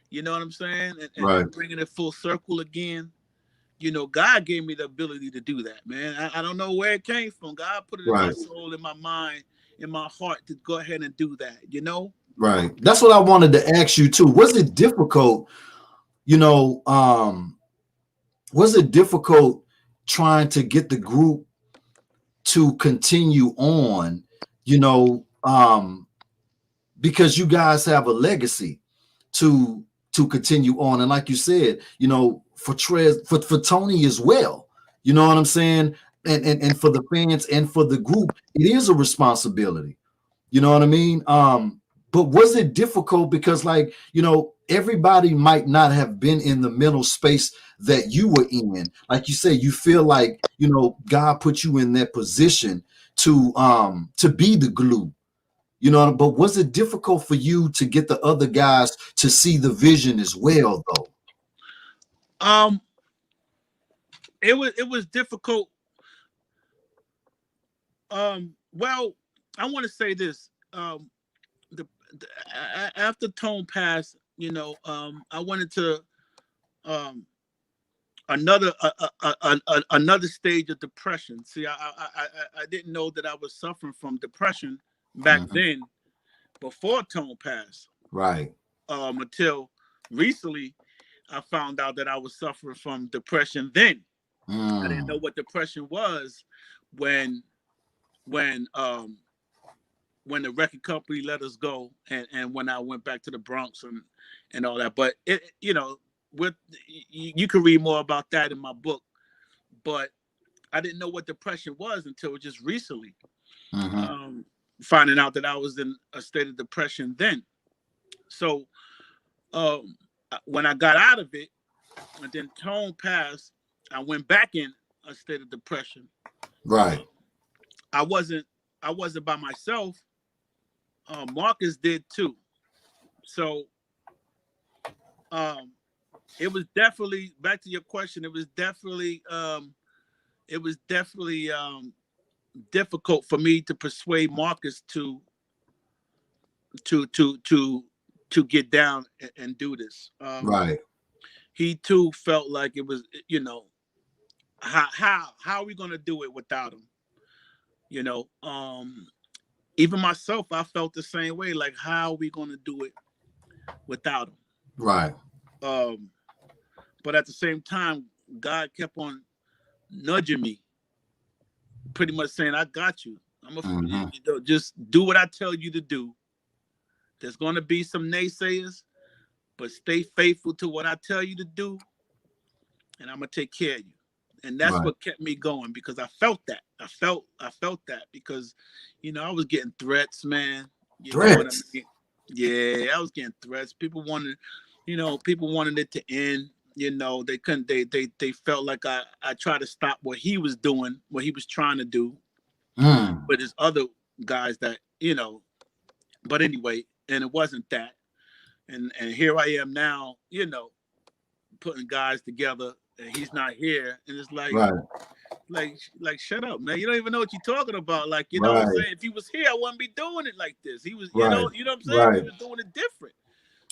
You know what I'm saying, Right. and bringing it full circle again. You know, God gave me the ability to do that, man. I don't know where it came from. God put it in my Right. soul, in my mind, in my heart to go ahead and do that. You know. Right. That's what I wanted to ask you too. Was it difficult, you know, was it difficult trying to get the group to continue on, you know, because you guys have a legacy to continue on, and like you said, you know, for for Tony as well, you know what I'm saying, and for the fans and for the group, it is a responsibility. You know what I mean? But was it difficult because, like, you know, everybody might not have been in the mental space that you were in. Like you say, you feel like, you know, God put you in that position to be the glue. You know, but was it difficult for you to get the other guys to see the vision as well, though? Um, it was difficult. Well, I want to say this. After Tone passed, you know, I wanted to um another stage of depression. See, I didn't know that I was suffering from depression back then before Tone passed. Right. Until recently, I found out that I was suffering from depression then. I didn't know what depression was when when um when the record company let us go, and when I went back to the Bronx and all that. But it, with you can read more about that in my book. But I didn't know what depression was until just recently, finding out that I was in a state of depression then. So when I got out of it, and then Tone passed, I went back in a state of depression. Right. I wasn't by myself. Marcus did too. So it was definitely, back to your question, it was definitely difficult for me to persuade Marcus to get down and do this. Right. He too felt like it was, how are we gonna do it without him? Even myself, I felt the same way. Like, how are we gonna do it without him? Right. But at the same time, God kept on nudging me, pretty much saying, "I got you. Just do what I tell you to do. There's gonna be some naysayers, but stay faithful to what I tell you to do, and I'm gonna take care of you." And that's what kept me going, because I felt that. I felt that because, I was getting threats, man. You know what I mean? Yeah, I was getting threats. People wanted it to end. They couldn't. They felt like I tried to stop what he was doing, what he was trying to do. But there's other guys that, But anyway, and it wasn't that. And here I am now, putting guys together, and he's not here, and it's like, like shut up, man. You don't even know what you're talking about. Like, what I'm saying? If he was here, I wouldn't be doing it like this. He was, you know what I'm saying? He was doing it different.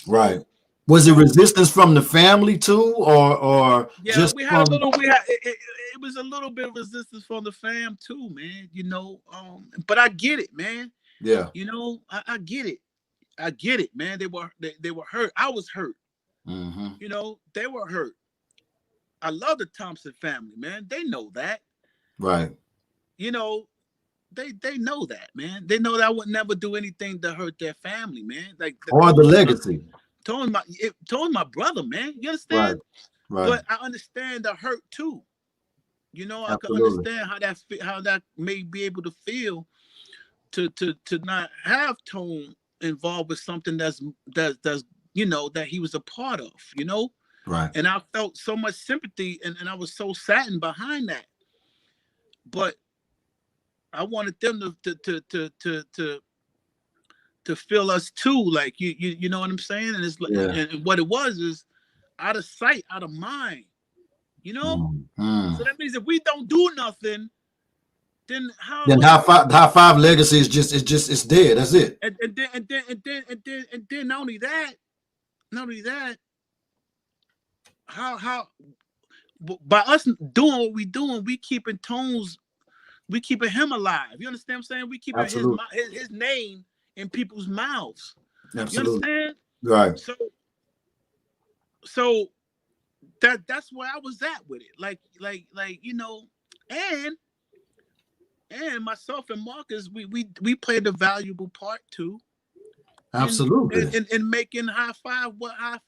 Right. Was it resistance from the family too, or yeah, just we had it was a little bit of resistance from the fam too, man. But I get it, man. Yeah. I get it. I get it, man. They were hurt. I was hurt. They were hurt. I love the Thompson family, man. They know that. Right. They know that, man. They know that I would never do anything to hurt their family, man. Or the legacy. Tony my brother, man. You understand? Right. But I understand the hurt too. I can understand how that may be able to feel to not have Tone involved with something that's that he was a part of, Right. And I felt so much sympathy, and I was so saddened behind that. But I wanted them to feel us too, like you know what I'm saying? And it's like, and what it was is out of sight, out of mind, So that means if we don't do nothing, then high five legacy is it's dead. That's it. And then not only that, how by us doing what we doing, we keeping him alive. You understand what I'm saying? We keeping his name in people's mouths. Absolutely. You understand? Right. So that's where I was at with it. Like and myself and Marcus, we played a valuable part too. Absolutely. In making high five what high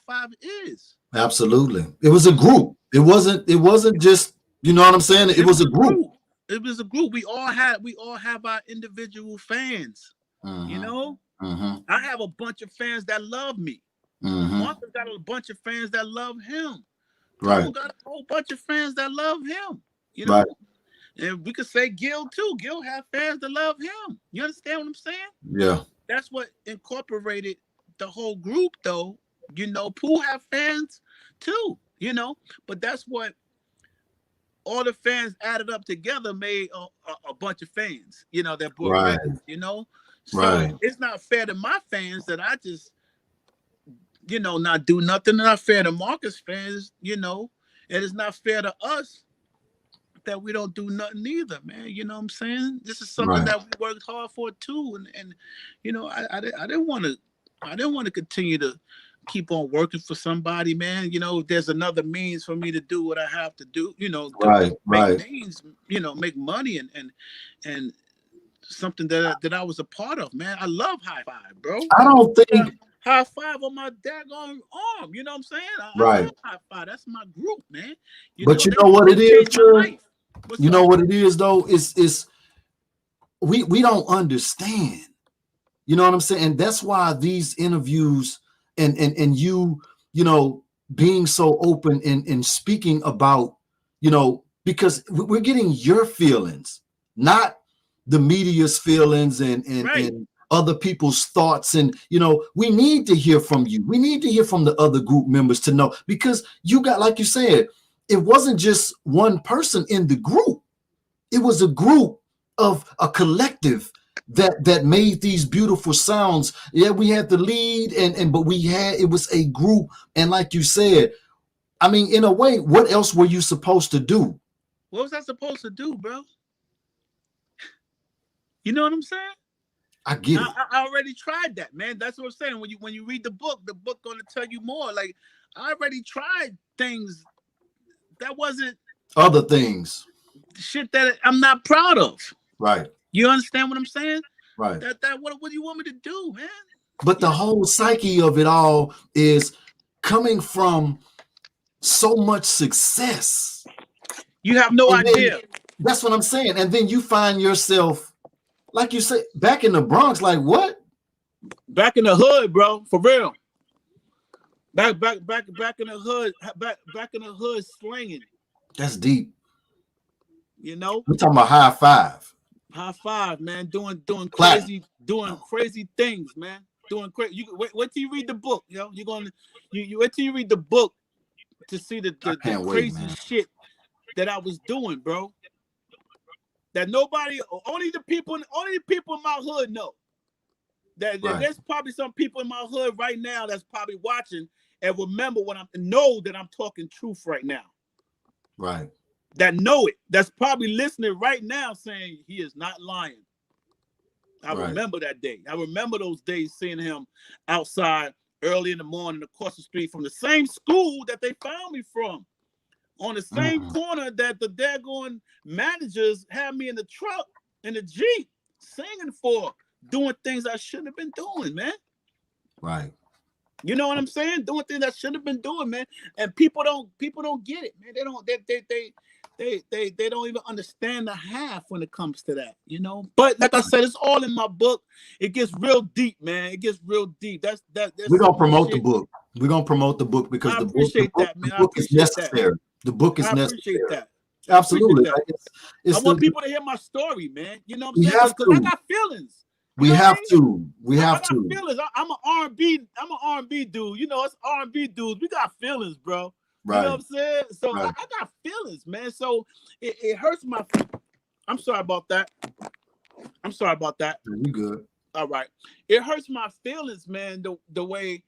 five is. Absolutely. It was a group. It wasn't just, you know what I'm saying? It was a group. It was a group. We all have our individual fans. I have a bunch of fans that love me. Marcus got a bunch of fans that love him. Right. Tom got a whole bunch of fans that love him. Right. And we could say Gil too. Gil have fans that love him. You understand what I'm saying? Yeah. That's what incorporated the whole group, though. Pooh have fans too. But that's what all the fans added up together made a bunch of fans. That bought records. So it's not fair to my fans that I just not do nothing. Not fair to Marcus fans, and it's not fair to us that we don't do nothing either, man. You know what I'm saying? This is something that we worked hard for too, and I didn't want to continue to keep on working for somebody, man. There's another means for me to do what I have to do, to make things, make money and something that I was a part of, man. I love High Five, bro. I don't think High Five on my daggone arm. You know what I'm saying? I love High Five. That's my group, man. But you know what it is, Trey? You know what it is, though? Is we don't understand. You know what I'm saying? And that's why these interviews and you being so open and speaking about, because we're getting your feelings, not the media's feelings and other people's thoughts. And, we need to hear from you. We need to hear from the other group members to know, because you got, like you said, it wasn't just one person in the group. It was a group of a collective that made these beautiful sounds. Yeah, we had the lead but it was a group. And like you said, I mean, in a way, what else were you supposed to do? What was I supposed to do, bro? You know what I'm saying? I get it. I already tried that, man. That's what I'm saying. When you read the book gonna tell you more. Like, I already tried things that wasn't other things. Shit that I'm not proud of. Right. You understand what I'm saying? Right. What do you want me to do, man? But the whole psyche of it all is coming from so much success. You have no idea. That's what I'm saying. And then you find yourself, like you say, back in the Bronx. Like what? Back in the hood, bro. For real. Back in the hood. Back in the hood, slinging. That's deep. You know. We're talking about High Five. High Five, man. Doing crazy things, man. Doing crazy. You wait till you read the book, yo. You wait till you read the book to see the crazy shit that I was doing, bro. That only the people in my hood know. That there's probably some people in my hood right now that's probably watching and remember know that I'm talking truth right now. Right. That know it. That's probably listening right now saying he is not lying. I remember that day. I remember those days seeing him outside early in the morning across the street from the same school that they found me from. On the same corner that the daggone managers had me in the truck, in the Jeep, singing for, doing things I shouldn't have been doing, man. Right. You know what I'm saying? Doing things I shouldn't have been doing, man. And people don't get it, man. They don't even understand the half when it comes to that, you know. But like I said, it's all in my book. It gets real deep, man. It gets real deep. That's we're gonna promote the book. We're gonna promote the book because the book is necessary. The book is necessary. I appreciate that. Absolutely. I want people to hear my story, man. You know what I'm saying? Because I got feelings. We have to. I got feelings. I'm an R&B dude. You know, it's R&B dudes. We got feelings, bro. Right. You know what I'm saying? So I got feelings, man. So it hurts my. I'm sorry about that. You good? All right. It hurts my feelings, man. The way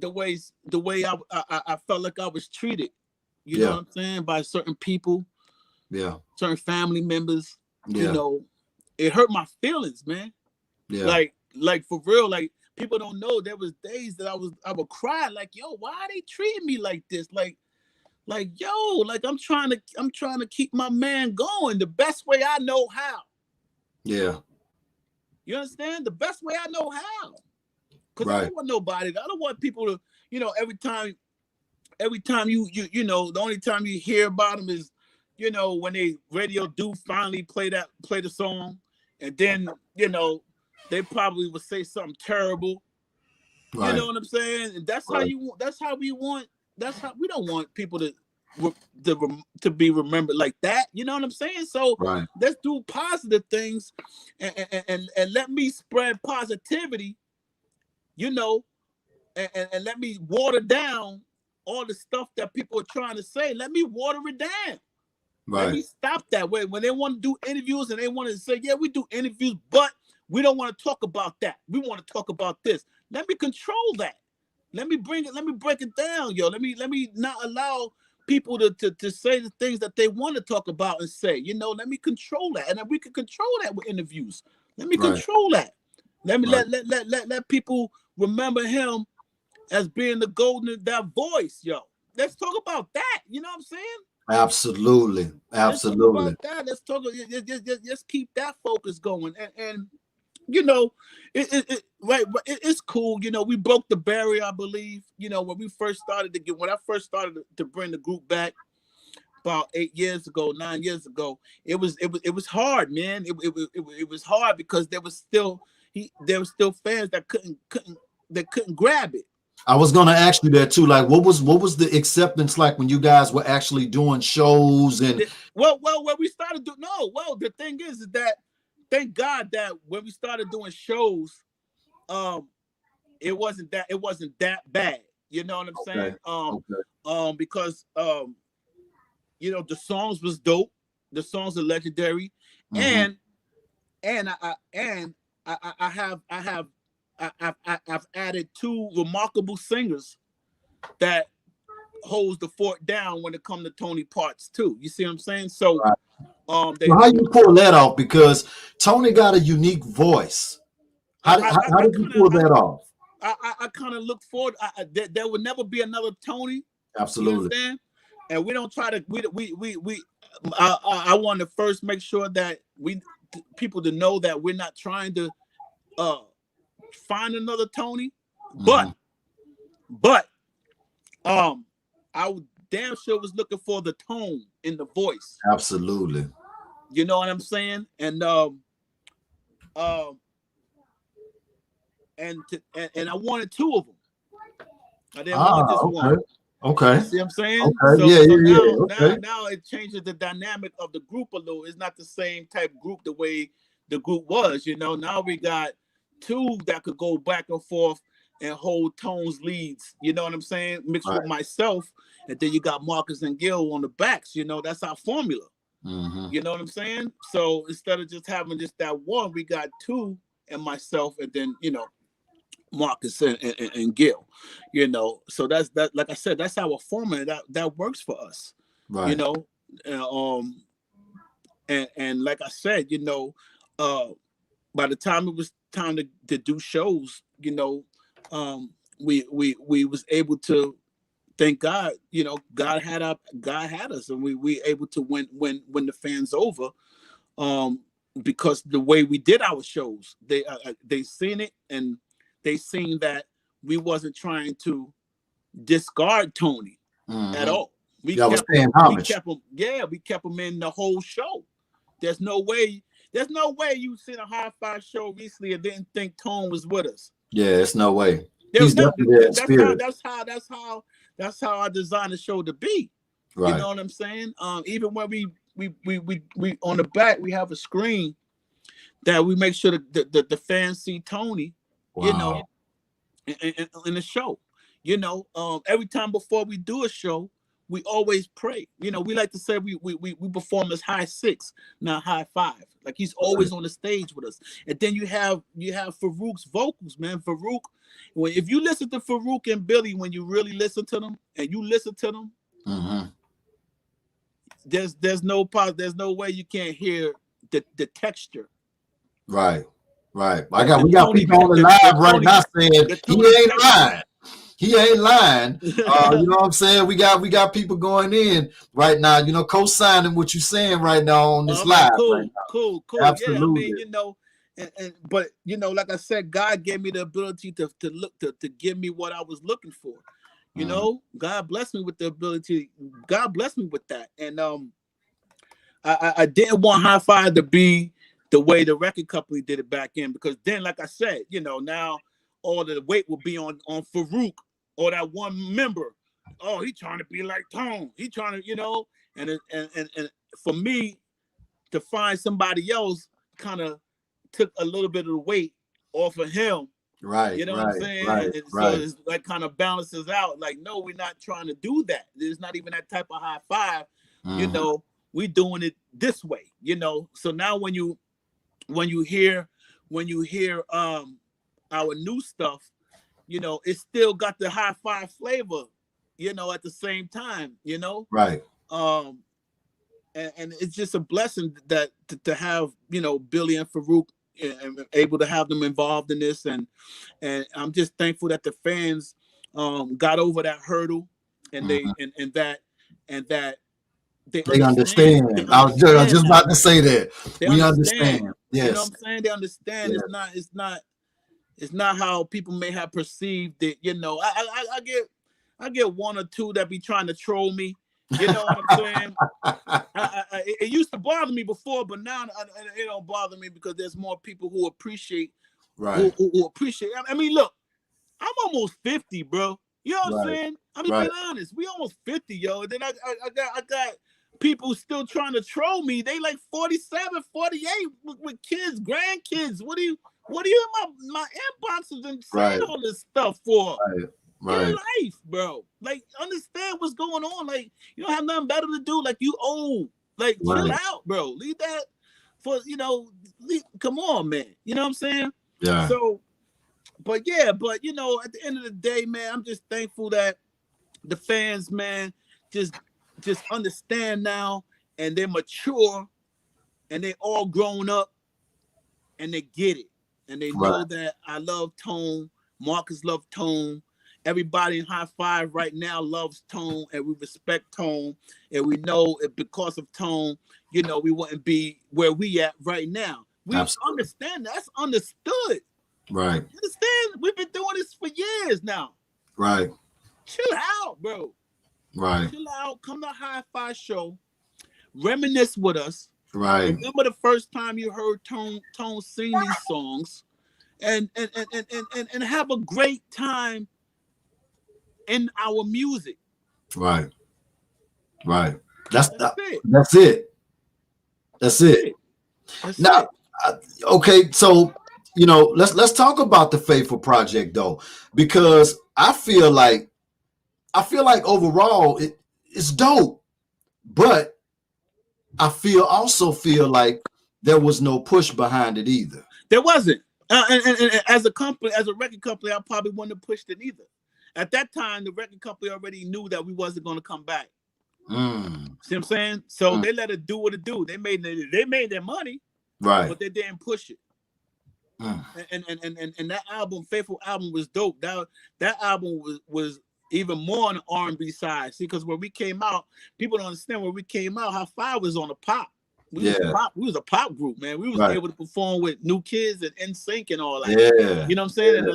I felt like I was treated. You know what I'm saying? By certain people. Yeah. Certain family members. Yeah. You know, it hurt my feelings, man. Yeah. Like for real, like people don't know there was days that I would cry like, yo, why are they treating me like this? Like yo, like I'm trying to keep my man going the best way I know how. Yeah. You understand? The best way I know how. Because I don't want nobody. I don't want people to, you know, every time you know, the only time you hear about them is, you know, when they radio do finally play the song, and then, you know, they probably would say something terrible. Right. You know what I'm saying? And that's how we don't want people to be remembered like that. You know what I'm saying? So let's do positive things and let me spread positivity, you know, and let me water down all the stuff that people are trying to say. Let me water it down. Right. Let me stop that way. When they want to do interviews and they want to say, yeah, we do interviews, but we don't want to talk about that. We want to talk about this. Let me control that. Let me break it down, yo. Let me not allow people to say the things that they want to talk about and say. Let me control that, and then we can control that with interviews. Let me control that. Let me let people remember him as being the that voice, yo. Let's talk about that. You know what I'm saying? Absolutely. Let's talk about that. Let's talk. Let's keep that focus going, and it's cool. We broke the barrier, I believe. When I first started to bring the group back about 9 years ago, it was hard, man. It was hard because there was still fans that couldn't grab it. I was gonna ask you that too. Like, what was the acceptance like when you guys were actually doing shows and? Well, we started doing. No, well, the thing is that thank God that when we started doing shows, it wasn't that bad. You know what I'm saying? Because the songs was dope. The songs are legendary, and I've added 2 remarkable singers that holds the fort down when it comes to Tony parts too. You see what I'm saying? So, how you pull that off? Because Tony got a unique voice. How did you pull that off? I kind of look forward. There will never be another Tony. Absolutely. You understand? And we don't try to. I want to first make sure that people to know that we're not trying to find another Tony, but I damn sure was looking for the tone in the voice. Absolutely. You know what I'm saying? And and I wanted 2 of them. I didn't want just one. Okay. You see what I'm saying? Okay. Now it changes the dynamic of the group a little. It's not the same type group the way the group was. Now we got 2 that could go back and forth and hold Tone's leads. You know what I'm saying? Mixed with myself, and then you got Marcus and Gil on the backs. That's our formula. You know what I'm saying? So instead of just having just that one, we got 2 and myself, and then Marcus and Gil. So that's that. Like I said, that's our formula that works for us. Right. And like I said, by the time it was time to do shows, we was able to, thank God, God had us, and we able to win the fans over, because the way we did our shows, they seen it, and they seen that we wasn't trying to discard Tony at all. We kept him in the whole show. There's no way you seen a high five show recently and didn't think Tone was with us. Yeah, it's no way. He's definitely there in spirit. That's how I designed the show to be. Right. You know what I'm saying? Even when we on the back, we have a screen that we make sure that the fans see Tony. Wow. In the show. Every time before we do a show, we always pray. We like to say we perform as high 6, not high 5. Like, he's always on the stage with us. And then you have Farouk's vocals, man. Farouk, if you listen to Farouk and Billy, when you really listen to them, there's no way you can't hear the texture. Right. We got people on the live right now saying he ain't lying. He ain't lying. You know what I'm saying? We got people going in right now, co-signing what you're saying right now on this live. Cool. Absolutely. Yeah, but like I said, God gave me the ability to give me what I was looking for. God blessed me with the ability. God blessed me with that. And I didn't want High Five to be the way the record company did it back in, because then, like I said, now all the weight will be on Farouk or that one member. Oh, he trying to be like Tone. He trying to, and for me to find somebody else kind of took a little bit of the weight off of him. Right. You know what I'm saying? So it's like kind of balances out. Like, no, we're not trying to do that. There's not even that type of high five. We doing it this way. So now when you hear our new stuff, you know, it still got the high five flavor, you know, at the same time, you know. Right. And it's just a blessing that to have, you know, Billy and Farouk and able to have them involved in this, and I'm just thankful that the fans got over that hurdle, and they and that they They understand. understand. They I was understand just now. about to say that. They We understand. understand. You know Yes. what I'm saying? They understand. Yes. It's not how people may have perceived it. You know, I get one or two that be trying to troll me. You know what I'm saying? It used to bother me before, but now it don't bother me because there's more people who appreciate, Right. who appreciate. I mean, look, I'm almost 50, bro. You know what I'm Right. saying? I'm just being honest. We almost 50, yo. And then I got people still trying to troll me. They like 47, 48 with kids, grandkids. What do you in my inboxes and saying all this stuff for? Right. Get a life, bro. Like, understand what's going on. Like, you don't have nothing better to do. Like, you old. Like, chill out, bro. Leave that for, you know, come on, man. You know what I'm saying? Yeah. So, but you know, at the end of the day, man, I'm just thankful that the fans, man, just understand now, and they're mature, and they all grown up, and they get it, and they know that I love Tone. Marcus loves Tone. Everybody in High Five right now loves Tone, and we respect Tone, and we know it because of Tone. You know, we wouldn't be where we at right now. We understand that's understood. Right. Understand? We've been doing this for years now. Right. Chill out, bro. Right. Chill out. Come to High Five show. Reminisce with us. Right. Remember the first time you heard Tone sing these songs, and have a great time in our music. Right. Right. That's it. That's it. Now, okay, so you know, let's talk about the Faithful Project though, because I feel like overall it's dope, but I also feel like there was no push behind it either. There wasn't. And as a company, as a record company, I probably wouldn't have pushed it either. At that time, the record company already knew that we wasn't going to come back. See what I'm saying? So they let it do what it do. They made their money, right? But they didn't push it. And that album, Faithful album, was dope. That album was even more on the R&B side. See, because when we came out, people don't understand when we came out, High Five was on the pop. We was a pop group, man. We was able to perform with New Kids and NSYNC and all that. Yeah. You know what I'm saying? And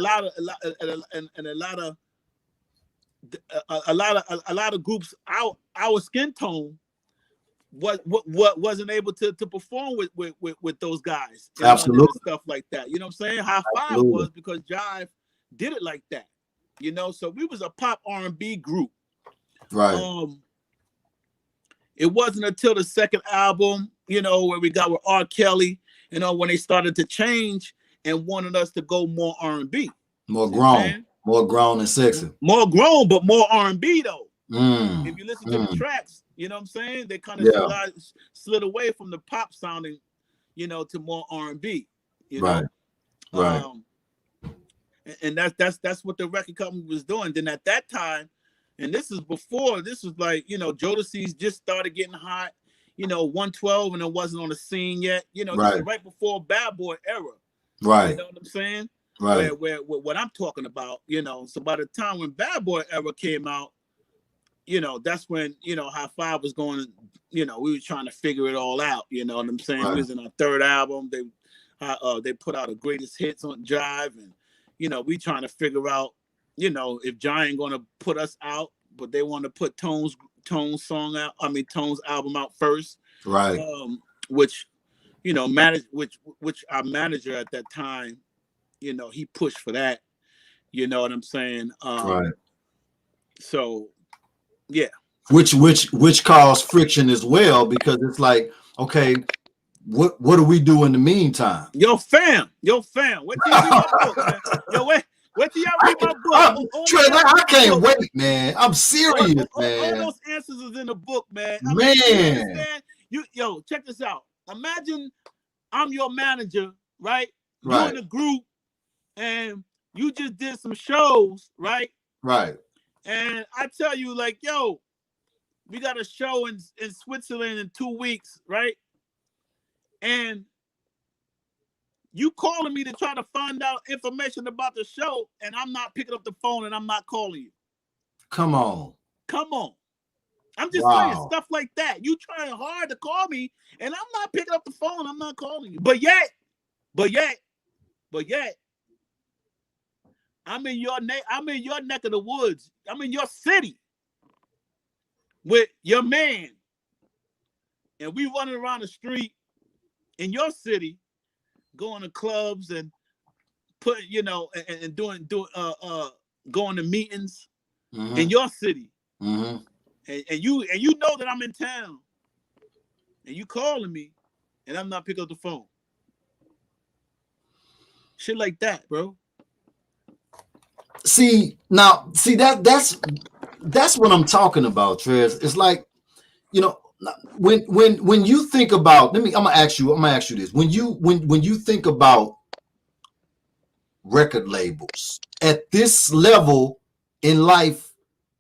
a lot of groups our skin tone what wasn't able to perform with those guys. Absolutely. And stuff like that. You know what I'm saying? High Five was because Jive did it like that. You know, so we was a pop R&B group. Right. It wasn't until the second album, you know, where we got with R. Kelly, you know, when they started to change and wanted us to go more R&B. More grown and sexy. More grown, but more R&B though. If you listen to the tracks, you know what I'm saying? They kind of slid away from the pop sounding, you know, to more R&B. You know? Right. And that's what the record company was doing. Then at that time, and this was like, you know, Jodeci's just started getting hot, you know, 112, and it wasn't on the scene yet. You know, this is right before Bad Boy era. Right. You know what I'm saying? Right. Where what I'm talking about, you know. So by the time when Bad Boy era came out, you know, that's when, you know, High Five was going, you know, we were trying to figure it all out. You know what I'm saying? Right. We was in our third album. They put out a greatest hits on Jive, and, you know, we trying to figure out, you know, if Giant going to put us out, but they want to put Tone's album out first. Right. Which, you know, which our manager at that time, you know, he pushed for that. You know what I'm saying? Right. So, yeah. Which caused friction as well, because it's like, okay, what do we do in the meantime? Yo, fam. Wait till you read my book, man. Yo, wait till y'all read my book. Trey, I can't wait, man. I'm serious, man. All those answers is in the book, man. I mean, yo, check this out. Imagine I'm your manager, right? You're in a group, and you just did some shows, right? Right. And I tell you, like, yo, we got a show in Switzerland in 2 weeks, right? And you calling me to try to find out information about the show, and I'm not picking up the phone and I'm not calling you. Come on. Come on. I'm just saying stuff like that. You trying hard to call me, and I'm not picking up the phone. I'm not calling you. But yet, I'm in your neck of the woods. I'm in your city with your man, and we running around the street in your city, going to clubs and putting, and doing going to meetings in your city. And you know that I'm in town, and you calling me, and I'm not picking up the phone. Shit like that, bro. See that's what I'm talking about, Trez. It's like, when you think about, I'm gonna ask you this. When you think about record labels at this level in life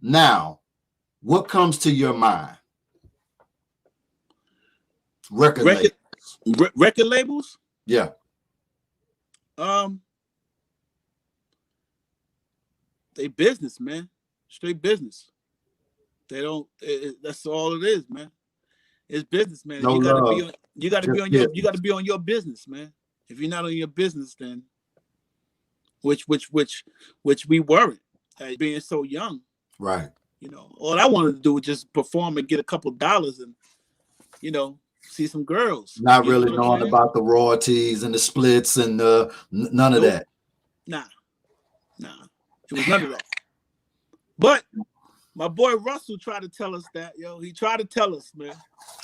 now, what comes to your mind? Record labels? Yeah. They business, man. Straight business. They don't. That's all it is, man. It's business, man. No you gotta love. be on. You gotta be on your. You gotta be on your business, man. If you're not on your business, then which we weren't, being so young. Right. All I wanted to do was just perform and get a couple dollars and, see some girls. Not really knowing about the royalties and the splits and none of that. Nah. It was none of that. But my boy Russell tried to tell us that, yo. He tried to tell us, man.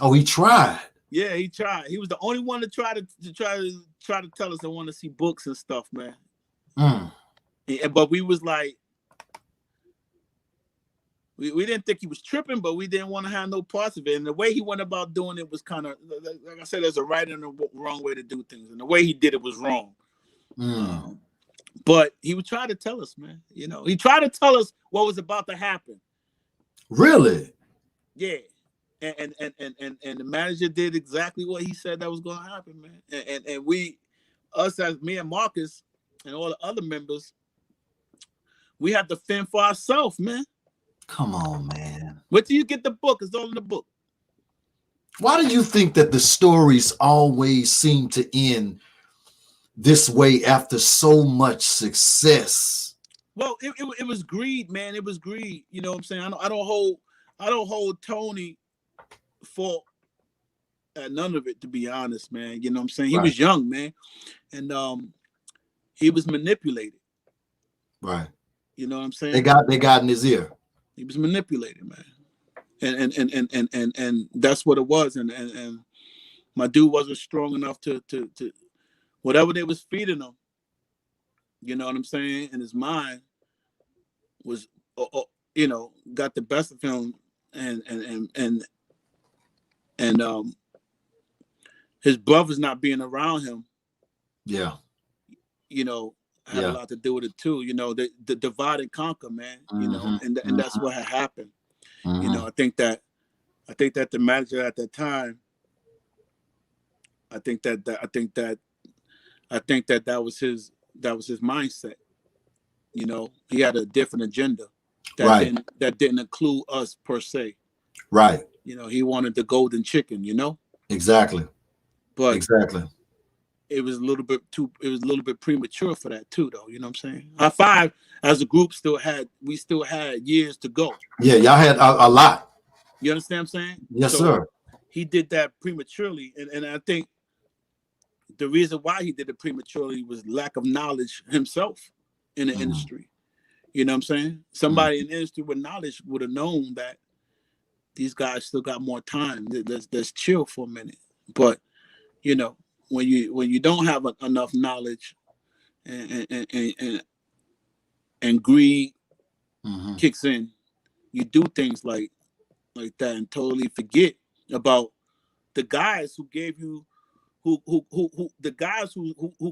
Oh, he tried. Yeah, he tried. He was the only one to try to tell us they want to see books and stuff, man. But we was like, we didn't think he was tripping, but we didn't want to have no parts of it. And the way he went about doing it was kind of, like I said, there's a right and a wrong way to do things, and the way he did it was wrong. But he would try to tell us, man. He tried to tell us what was about to happen. Really? Yeah. And the manager did exactly what he said that was going to happen, man. And us as me and Marcus and all the other members, we had to fend for ourselves, man. Come on, man. Wait till you get the book. It's all in the book. Why do you think that the stories always seem to end this way after so much success? Well, it was greed, man. It was greed. You know what I'm saying? I don't hold Tony for none of it, to be honest, man. You know what I'm saying? He was young, man, and he was manipulated. Right. You know what I'm saying? They got in his ear. He was manipulated, man, and that's what it was. And my dude wasn't strong enough to whatever they was feeding him. You know what I'm saying? And his mind was, got the best of him, and his brothers not being around him. Yeah. Had a lot to do with it too. The divide and conquer, man. And that's what had happened. I think that the manager at that time, I think that was his mindset. He had a different agenda that didn't include us per se. Right. He wanted the golden chicken. Exactly. But exactly. It was a little bit premature for that too, though. You know what I'm saying? Our five as a group still had years to go. Yeah, y'all had a lot. You understand what I'm saying? Yes, sir. He did that prematurely, and I think the reason why he did it prematurely was lack of knowledge himself in the industry. You know what I'm saying? Somebody in the industry with knowledge would have known that these guys still got more time. Let's chill for a minute. But when you don't have enough knowledge and greed kicks in, you do things like that and totally forget about the guys who gave you who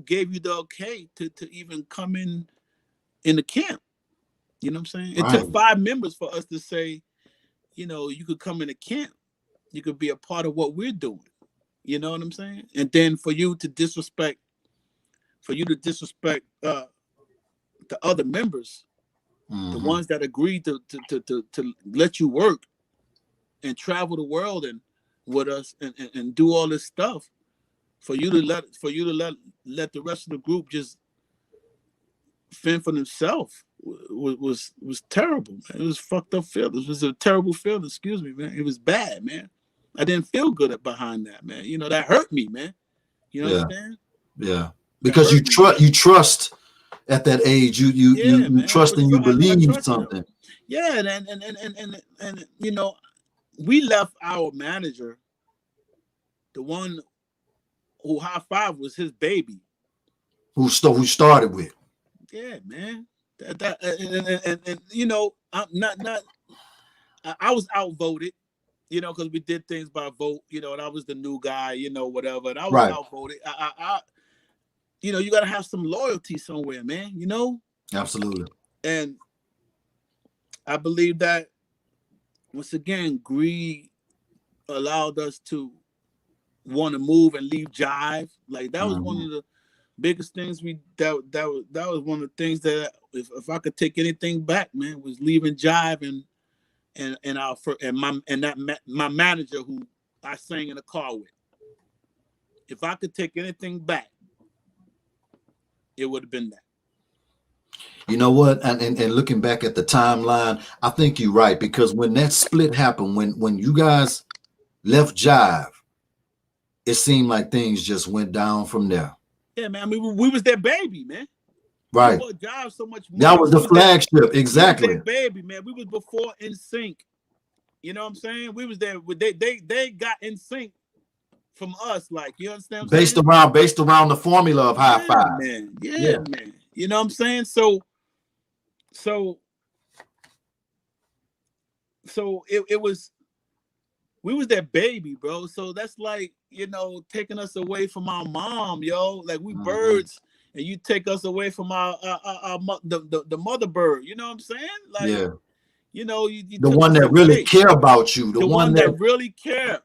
gave you the okay to even come in in the camp. You know what I'm saying? It Right. took 5 members for us to say, you know, you could come in the camp. You could be a part of what we're doing. You know what I'm saying? And then for you to disrespect the other members, the ones that agreed to let you work and travel the world and with us and do all this stuff, for you to let the rest of the group just fend for themselves was terrible, man. It was fucked up feeling. It was a terrible feeling. Excuse me, man. It was bad, man. I didn't feel good behind that, man. You know, that hurt me, man. You understand? Yeah. Because you trust at that age. You trust and you believe something. Them. Yeah, and you know, we left our manager, the one who high five was his baby. Who started with. Yeah, man. And you know, I'm not I was outvoted, you know, because we did things by vote, you know, and I was the new guy, you know, whatever. And I was outvoted. I you know, you gotta have some loyalty somewhere, man, you know? Absolutely. And I believe that once again, greed allowed us to want to move and leave Jive. Like that was one of the biggest things that was one of the things that if I could take anything back, man, was leaving Jive and my manager who I sang in the car with. If I could take anything back, it would have been that. You know what? And looking back at the timeline, I think you're right, because when that split happened, when you guys left Jive, it seemed like things just went down from there. Yeah, man. I mean, we was their baby, man. Right. We Jive so much more. That was the flagship, exactly. We was their baby, man. We was before NSYNC. You know what I'm saying? We was there. They got NSYNC from us, like, you understand? Based around the formula of high five, man. Yeah, man. You know what I'm saying? So it was, we was their baby, bro. So that's like, you know, taking us away from our mom, yo. Like we birds, and you take us away from the mother bird. You know what I'm saying? Like, you know, you the one that really care about you, the one that really care.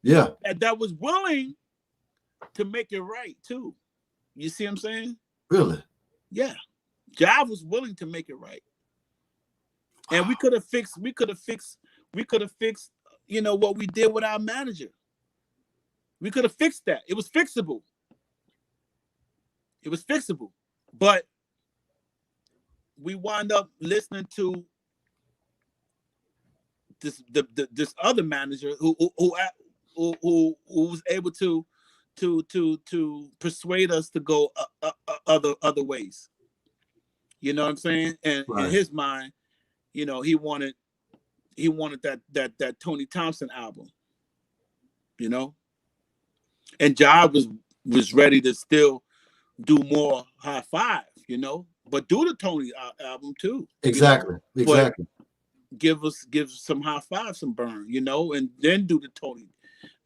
Yeah, that was willing to make it right too. You see what I'm saying? Really? Yeah. Jive was willing to make it right. And we could have fixed, you know, what we did with our manager. We could have fixed that. It was fixable. But we wound up listening to this other manager who was able to persuade us to go other ways. You know what I'm saying? And in his mind, you know, he wanted that Tony Thompson album. You know, and Jive was ready to still do more high five. You know, but do the Tony album too. Exactly. You know? Exactly. But give some high five, some burn. You know, and then do the Tony.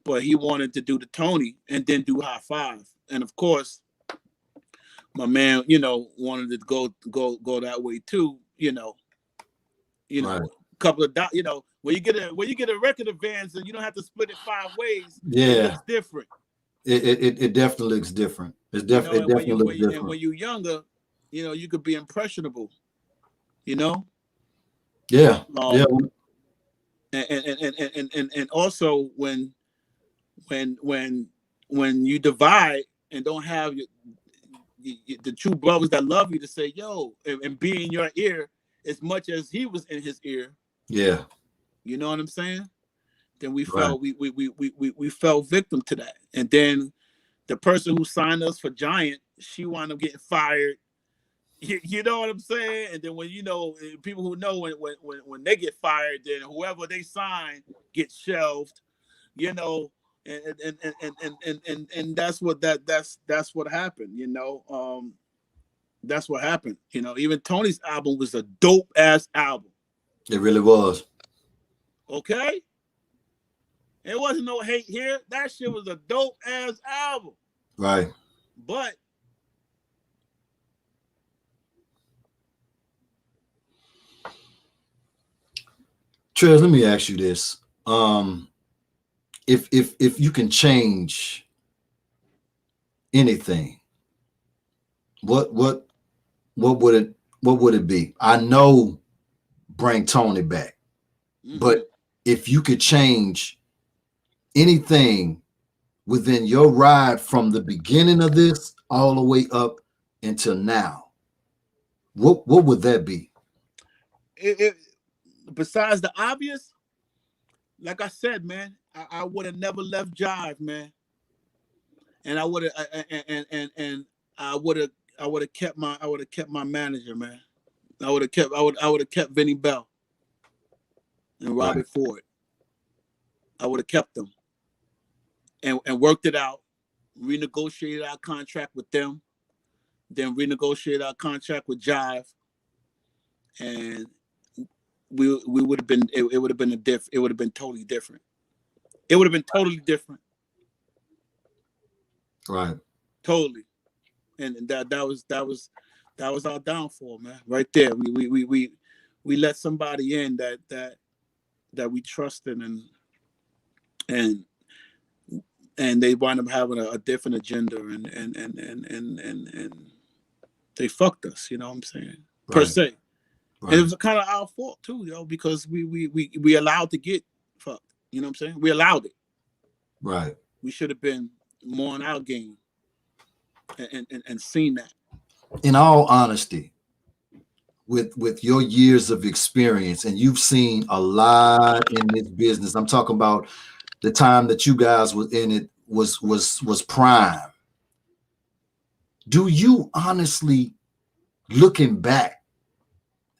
But he wanted to do the Tony and then do high five. And of course, my man, you know, wanted to go that way too. You know, a couple of you know, when you get a record advance and you don't have to split it 5 ways. It looks different. It definitely looks different. It definitely looks different. And when you're younger, you know, you could be impressionable. You know. Yeah. And also when you divide and don't have the true brothers that love you to say, yo, and be in your ear as much as he was in his ear. Yeah. You know what I'm saying? Then we fell we fell victim to that. And then the person who signed us for Giant, she wound up getting fired. You know what I'm saying? And then when you know, people who know when they get fired, then whoever they sign gets shelved. You know, and that's what happened. You know, that's what happened. You know, even Tony's album was a dope ass album. It really was. Okay, it wasn't no hate here. That shit was a dope ass album. Right. But Trez, let me ask you this. If you can change anything, what would it be? I know bring Tony back, but if you could change anything within your ride from the beginning of this all the way up until now, what would that be? Besides the obvious, like I said, man, I would have never left Jive, man, and I would have and I would have kept my manager, man. I would have kept Vinny Bell and Robert Ford. I would have kept them and worked it out, renegotiated our contract with them, then renegotiated our contract with Jive, and we would have been it would have been it would have been totally different. It would have been totally different. Right. Totally. And that was our downfall, man. Right there. We let somebody in that we trusted, and they wind up having a different agenda, and they fucked us, you know what I'm saying? Right. Per se. Right. And it was kind of our fault too, because we allowed to get fucked. You know what I'm saying? We allowed it. Right. We should have been more on our game and seen that. In all honesty, with your years of experience, and you've seen a lot in this business. I'm talking about the time that you guys was in it was prime. Do you honestly, looking back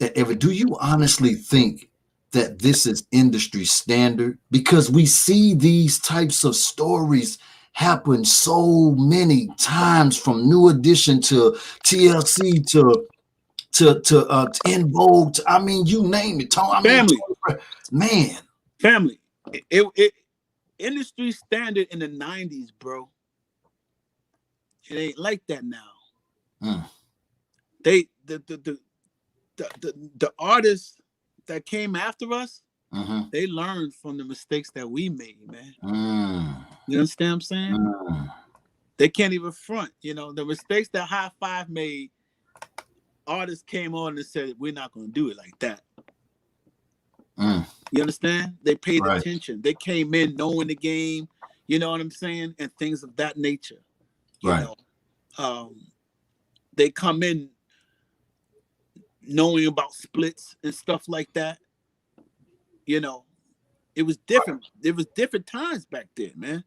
at do you honestly think that this is industry standard? Because we see these types of stories happen so many times, from New Edition to TLC to In Vogue. I mean, you name it. Family. Man. Family. It industry standard in the 90s, bro. It ain't like that now. They the artists that came after us, they learned from the mistakes that we made, man. You understand what I'm saying? They can't even front. You know, the mistakes that High Five made, artists came on and said, we're not going to do it like that. You understand? They paid attention. They came in knowing the game, you know what I'm saying? And things of that nature. You know? They come in knowing about splits and stuff like that. You know, it was different. It was different times back then, man.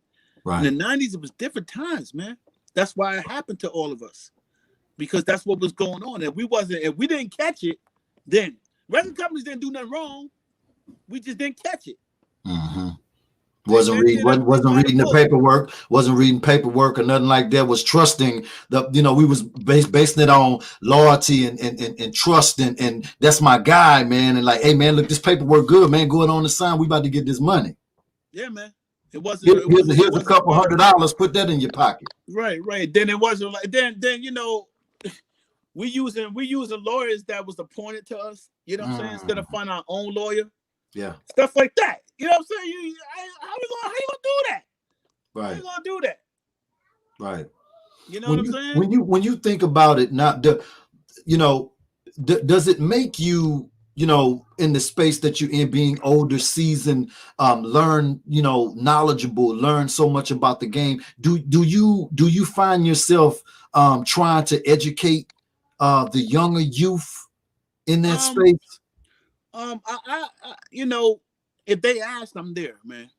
In the 90s, it was different times, man. That's why it happened to all of us, because that's what was going on. If we didn't catch it, then record companies didn't do nothing wrong. We just didn't catch it. Wasn't reading the paperwork. Wasn't reading paperwork or nothing like that. Was trusting we was basing it on loyalty and trust, and that's my guy, man. And like, hey, man, look, this paperwork good, man. Going on the sign, we about to get this money. Yeah, man. It wasn't. Here's a couple $100. Put that in your pocket. Right. Then it wasn't like then we using lawyers that was appointed to us. You know what I'm saying? Instead of finding our own lawyer. Yeah. Stuff like that. You know what I'm saying? How you gonna do that? Right. How you gonna do that? Right. You know what I'm saying? When you think about it, does it make you, in the space that you're in, being older, seasoned, learn, knowledgeable, learn so much about the game? Do you find yourself trying to educate the younger youth in that space? I if they ask, I'm there, man.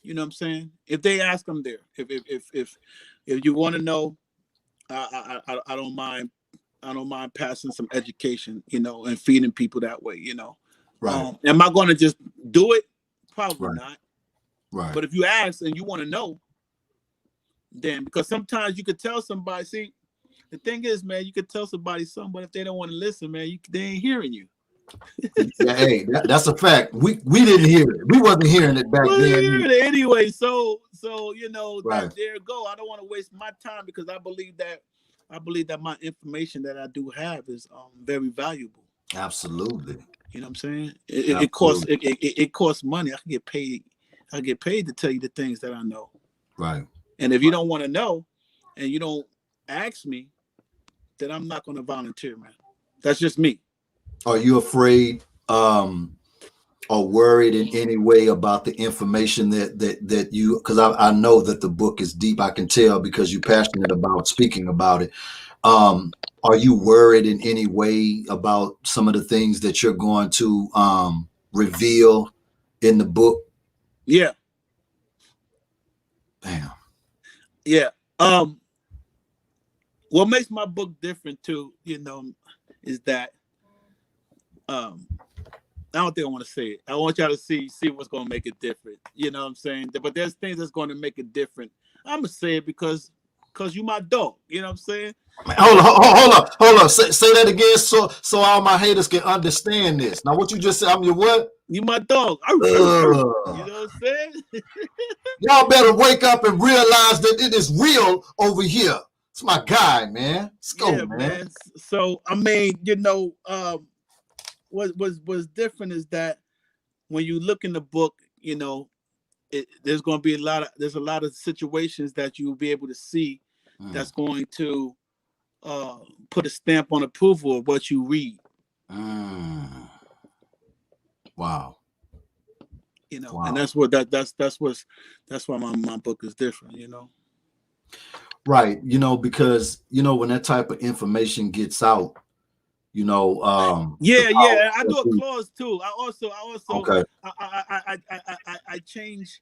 You know what I'm saying? If they ask, I'm there. If you want to know, I don't mind. I don't mind passing some education, and feeding people that way, Right. Am I going to just do it? Probably not. Right. But if you ask and you want to know, then, because sometimes you could tell somebody, see, the thing is, man, you could tell somebody something, but if they don't want to listen, man, they ain't hearing you. Yeah, hey, that's a fact. We didn't hear it. We wasn't hearing it back then. Hearing it anyway. So there you go. I don't want to waste my time, because I believe that my information that I do have is very valuable. Absolutely. You know what I'm saying? It costs money. I can get paid. I get paid to tell you the things that I know. Right. And if you don't want to know, and you don't ask me, then I'm not going to volunteer, man. That's just me. Are you afraid or worried in any way about the information that you? Because I know that the book is deep. I can tell because you're passionate about speaking about it. Are you worried in any way about some of the things that you're going to reveal in the book? Yeah. Damn. Yeah. What makes my book different too, is that I don't think I want to say it. I want y'all to see what's going to make it different. You know what I'm saying? But there's things that's going to make it different. I'm gonna say it because you my dog. You know what I'm saying? Hold on. Say that again, so all my haters can understand this. Now, what you just said? I'm your what? You my dog. You know what I'm saying? Y'all better wake up and realize that it is real over here. It's my guy, man. Let's go, man. So I mean, what's different is that when you look in the book, there's going to be a lot of situations that you'll be able to see that's going to put a stamp on approval of what you read. Wow. Wow. And that's why my book is different, Right. Because when that type of information gets out, I do a clause too. I also okay. I change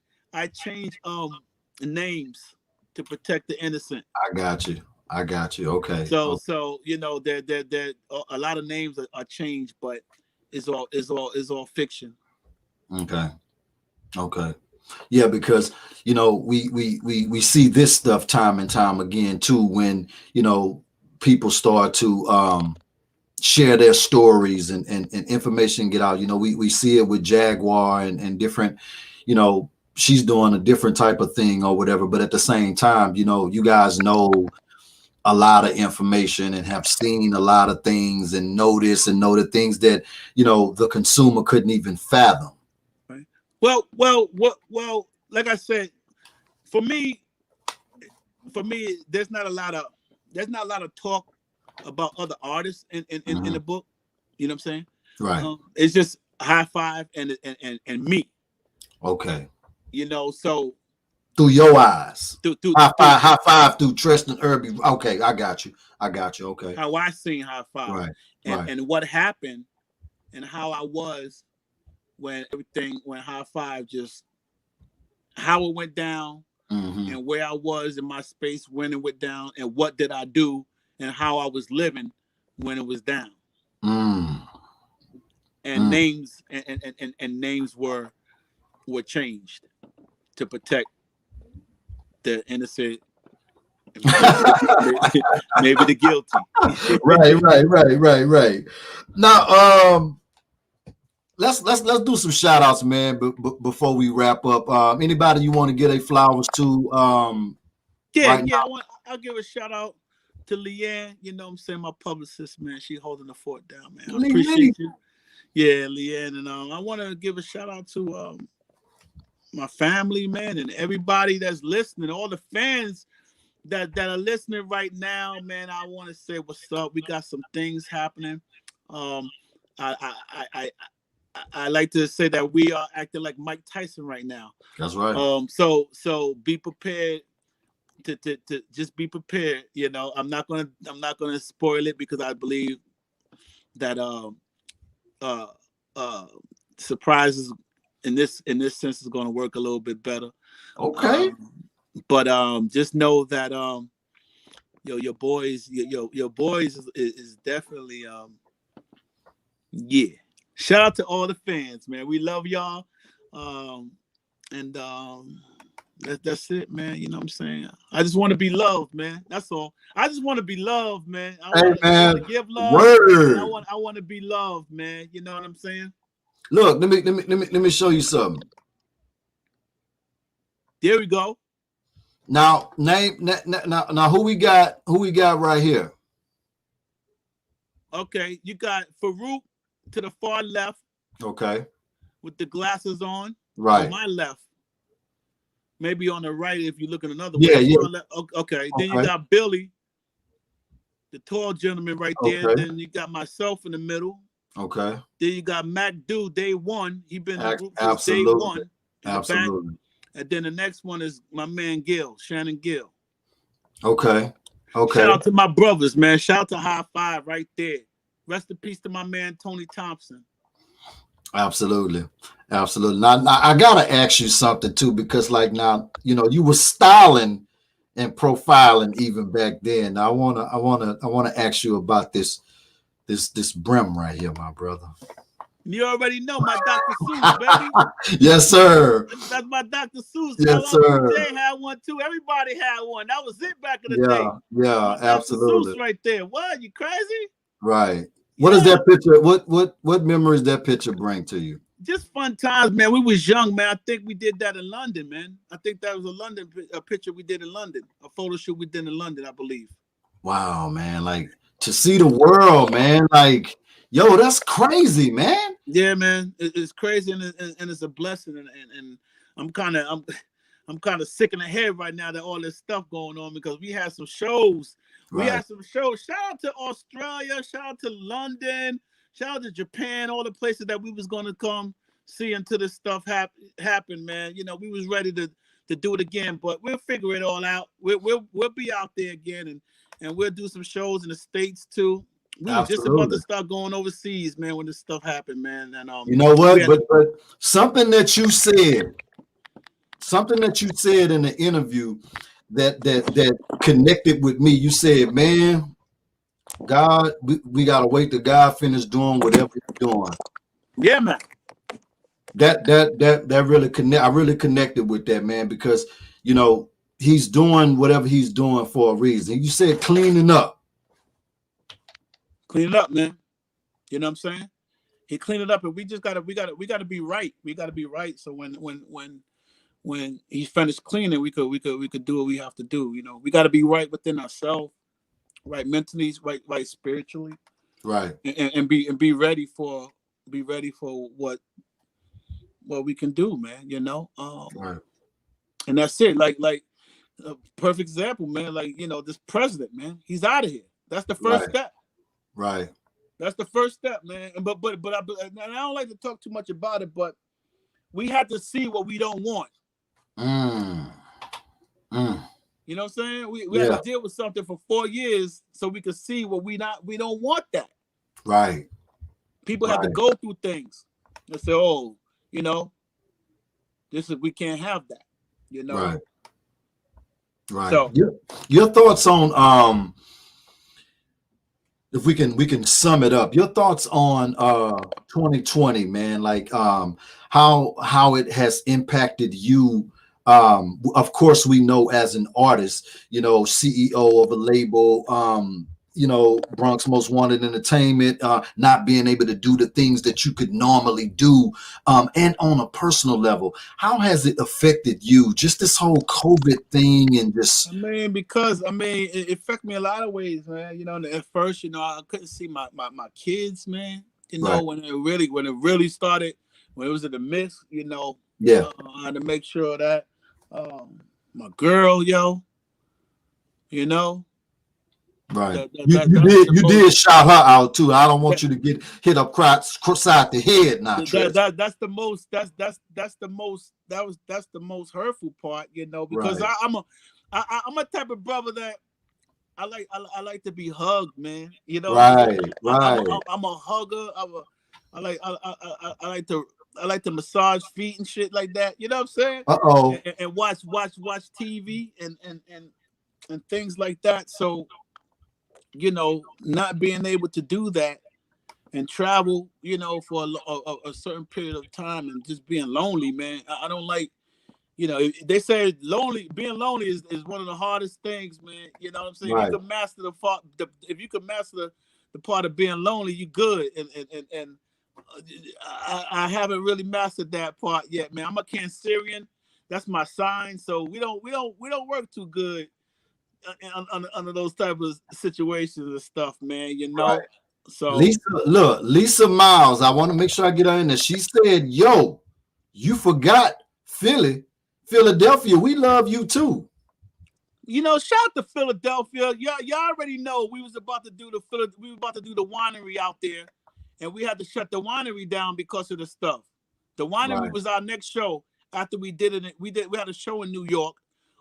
names to protect the innocent. I got you. Okay. So there a lot of names are changed, but it's all fiction. Okay. Yeah, because we see this stuff time and time again too when people start to share their stories and information get out. We see it with Jaguar and different, she's doing a different type of thing or whatever. But at the same time, you guys know a lot of information and have seen a lot of things and know the things that, the consumer couldn't even fathom. Right. Well, like I said, for me, there's not a lot of talk about other artists in the book. You know what I'm saying? Right. It's just High Five and me. Okay. So through your eyes. High five through Treston Irby. Okay, I got you. Okay. How I seen High Five. Right. And what happened and how I was when High Five how it went down and where I was in my space when it went down and what did I do and how I was living when it was down. And names and names were changed to protect the innocent, maybe the guilty. Right. Now, let's do some shout outs, man. Before we wrap up, anybody you want to get a flowers to? I'll give a shout out to Leanne. You know what I'm saying, my publicist, man. She holding the fort down, man. I appreciate you. Yeah, Leanne, and I want to give a shout out to my family, man, and everybody that's listening, all the fans that are listening right now, man. I want to say what's up. We got some things happening. I like to say that we are acting like Mike Tyson right now. That's right. So be prepared to just be prepared. I'm not gonna spoil it because I believe that surprises in this sense is going to work a little bit better. Okay. But just know that your boys is definitely Shout out to all the fans, man. We love y'all. And that's it, man. You know what I'm saying? I just want to be loved, man. That's all. I just want to be loved, man. I want to give love. Word. I want to be loved, man. You know what I'm saying? Look, let me show you something. There we go. Now who we got right here? Okay, you got Farouk to the far left. Okay. With the glasses on. Right. On my left. Maybe on the right if you look at another way. Yeah. Left. Okay. Then you got Billy, the tall gentleman right there. Okay. Then you got myself in the middle. Okay. Then you got Mac Do, day one. He been in the group since day Absolutely. one. Absolutely. And then the next one is my man Gil, Shannon Gill. Okay. Okay. Shout out to my brothers, man. Shout out to High Five right there. Rest in peace to my man Tony Thompson. Absolutely. Absolutely. Now I gotta ask you something too, because like now, you know, you were styling and profiling even back then. Now, I wanna ask you about this brim right here, my brother. You already know my Dr. Seuss, baby. Yes, sir. That's my Dr. Seuss. Yes, sir. Jay had one too. Everybody had one. That was it back in the day. Yeah, absolutely. Dr. Seuss right there. What? You crazy? Right. What is that picture? What memories that picture bring to you? Just fun times, man. We was young, man. I think we did that in London, man. I think that was a picture we did in London, a photo shoot we did in London, I believe. Wow, man! Like to see the world, man. Like, yo, that's crazy, man. Yeah, man. It's crazy and it's a blessing. And I'm kind of sick in the head right now that all this stuff going on because we had some shows. We had some shows. Shout out to Australia. Shout out to London. Shout out to Japan. All the places that we was going to come see until this stuff happened, man. You know, we was ready to do it again, but we'll figure it all out. We'll be out there again, and we'll do some shows in the States too. We were just about to start going overseas, man, when this stuff happened, man. And you know what? But something that you said in the interview that connected with me. You said, man, God, we gotta wait till God finish doing whatever he's doing. Yeah, man. That really I really connected with that, man, because you know he's doing whatever he's doing for a reason. You said cleaning up. Clean it up, man. You know what I'm saying? He cleaned it up, and we gotta be right. We gotta be right. So when he's finished cleaning, we could do what we have to do. You know, we gotta be right within ourselves, right mentally, right spiritually, right, and be ready for what we can do, man. You know, right. And that's it. Like a perfect example, man. Like, you know, this president, man, he's out of here. That's the first step. Right. That's the first step, man. But I don't like to talk too much about it, but we have to see what we don't want. You know what I'm saying? We have to deal with something for 4 years so we can see what we don't want that. Right. People have to go through things and say, oh, you know, we can't have that. You know. Right. Right. So your thoughts on if we can sum it up, your thoughts on 2020, man, like how it has impacted you. Of course, we know as an artist, you know, CEO of a label, you know, Bronx Most Wanted Entertainment, not being able to do the things that you could normally do. And on a personal level, how has it affected you? Just this whole COVID thing and just. It affected me a lot of ways, man. You know, at first, you know, I couldn't see my kids, man. You know, when it really started, when it was in the midst, you know, I had to make sure that my girl, yo, you know. Right. You did shout her out too. I don't want you to get hit up side the head now. That's the most hurtful part, you know, because I'm a type of brother that I like to be hugged, man. You know, right. I'm a hugger. I like to massage feet and shit like that. You know what I'm saying? And watch TV and things like that. So, you know, not being able to do that and travel, you know, for a certain period of time and just being lonely, man. I don't like, you know, they say being lonely is one of the hardest things, man. You know what I'm saying? Right. If you can master the part of being lonely, you good. And I haven't really mastered that part yet, man. I'm a Cancerian. That's my sign. So we don't work too good under those type of situations and stuff, man. You know, So Lisa Miles, I want to make sure I get her in there. She said, yo, you forgot Philadelphia. We love you too. Shout out to Philadelphia. Y'all already know we was about to do the winery out there, and we had to shut the winery down because of the stuff. The winery was our next show after we did it. We had a show in New York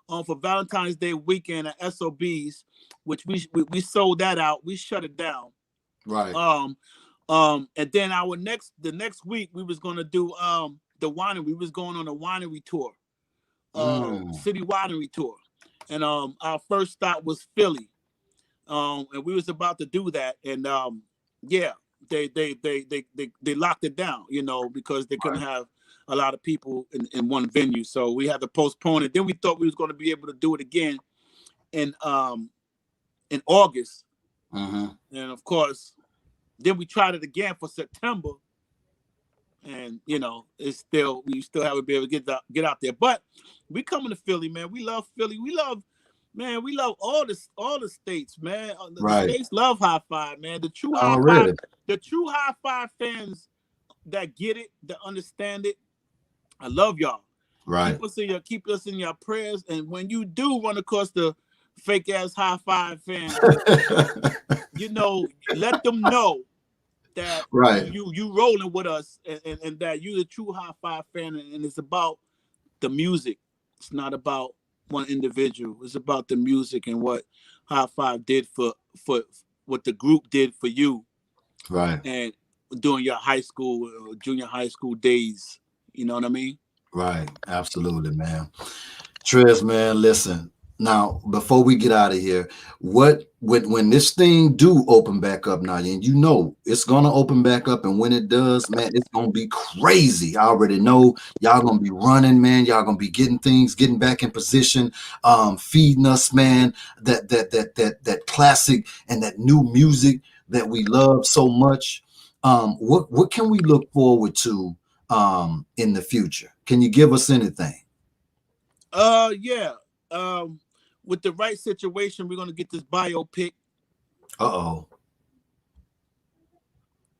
for Valentine's Day weekend at SOBs, which we sold that out. We shut it down. Right. And then the next week we was gonna do the winery. We was going on a winery tour, city winery tour. And our first stop was Philly, and we was about to do that, and they locked it down, because they couldn't have a lot of people in one venue, so we had to postpone it. Then we thought we was going to be able to do it again in August, and of course, then we tried it again for September, and we still haven't been able to get out there. But we coming to Philly, man. We love Philly. We love all the states, man. The states love High Five, man. The true High Five fans that get it, that understand it. I love y'all. Right. Keep us in your prayers. And when you do run across the fake ass High Five fans, let them know that you rolling with us, and that you the true High Five fan, and it's about the music. It's not about one individual. It's about the music and what High Five did for what the group did for you, right? And during your high school or junior high school days, you know what I mean? Right, absolutely, man. Trez, man, listen. Now, before we get out of here, when this thing do open back up now, and it's gonna open back up, and when it does, man, it's gonna be crazy. I already know y'all gonna be running, man. Y'all gonna be getting back in position, feeding us, man, that classic and that new music that we love so much. What can we look forward to in the future? Can you give us anything? Yeah. With the right situation, we're gonna get this biopic.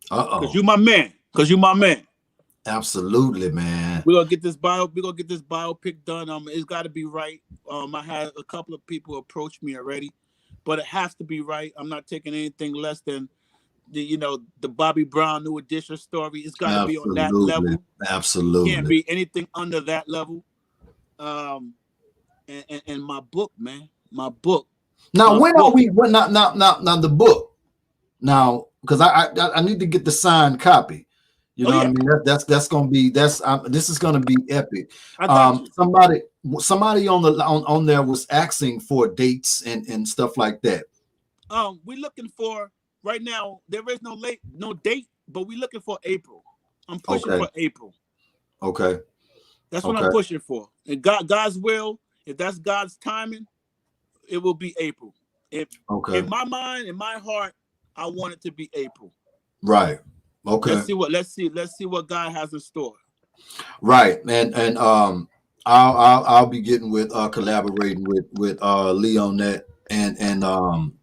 Cause you my man. Absolutely, man. We're gonna get this biopic done. It's got to be right. I had a couple of people approach me already, but it has to be right. I'm not taking anything less than the Bobby Brown New Edition story. It's got to be on that level. Absolutely. Can't be anything under that level. And my book, man. My book. Now, are we? Now the book. Now, because I need to get the signed copy. You know what I mean? That's gonna be this is gonna be epic. Somebody on there was asking for dates and stuff like that. We're looking for right now. There is no date, but we're looking for April. I'm pushing for April. Okay. That's what I'm pushing for. And God's will. If that's God's timing, it will be April. In my mind, in my heart, I want it to be April. Right. Okay. Let's see what God has in store. Right. And I'll be getting with collaborating with Lee on that and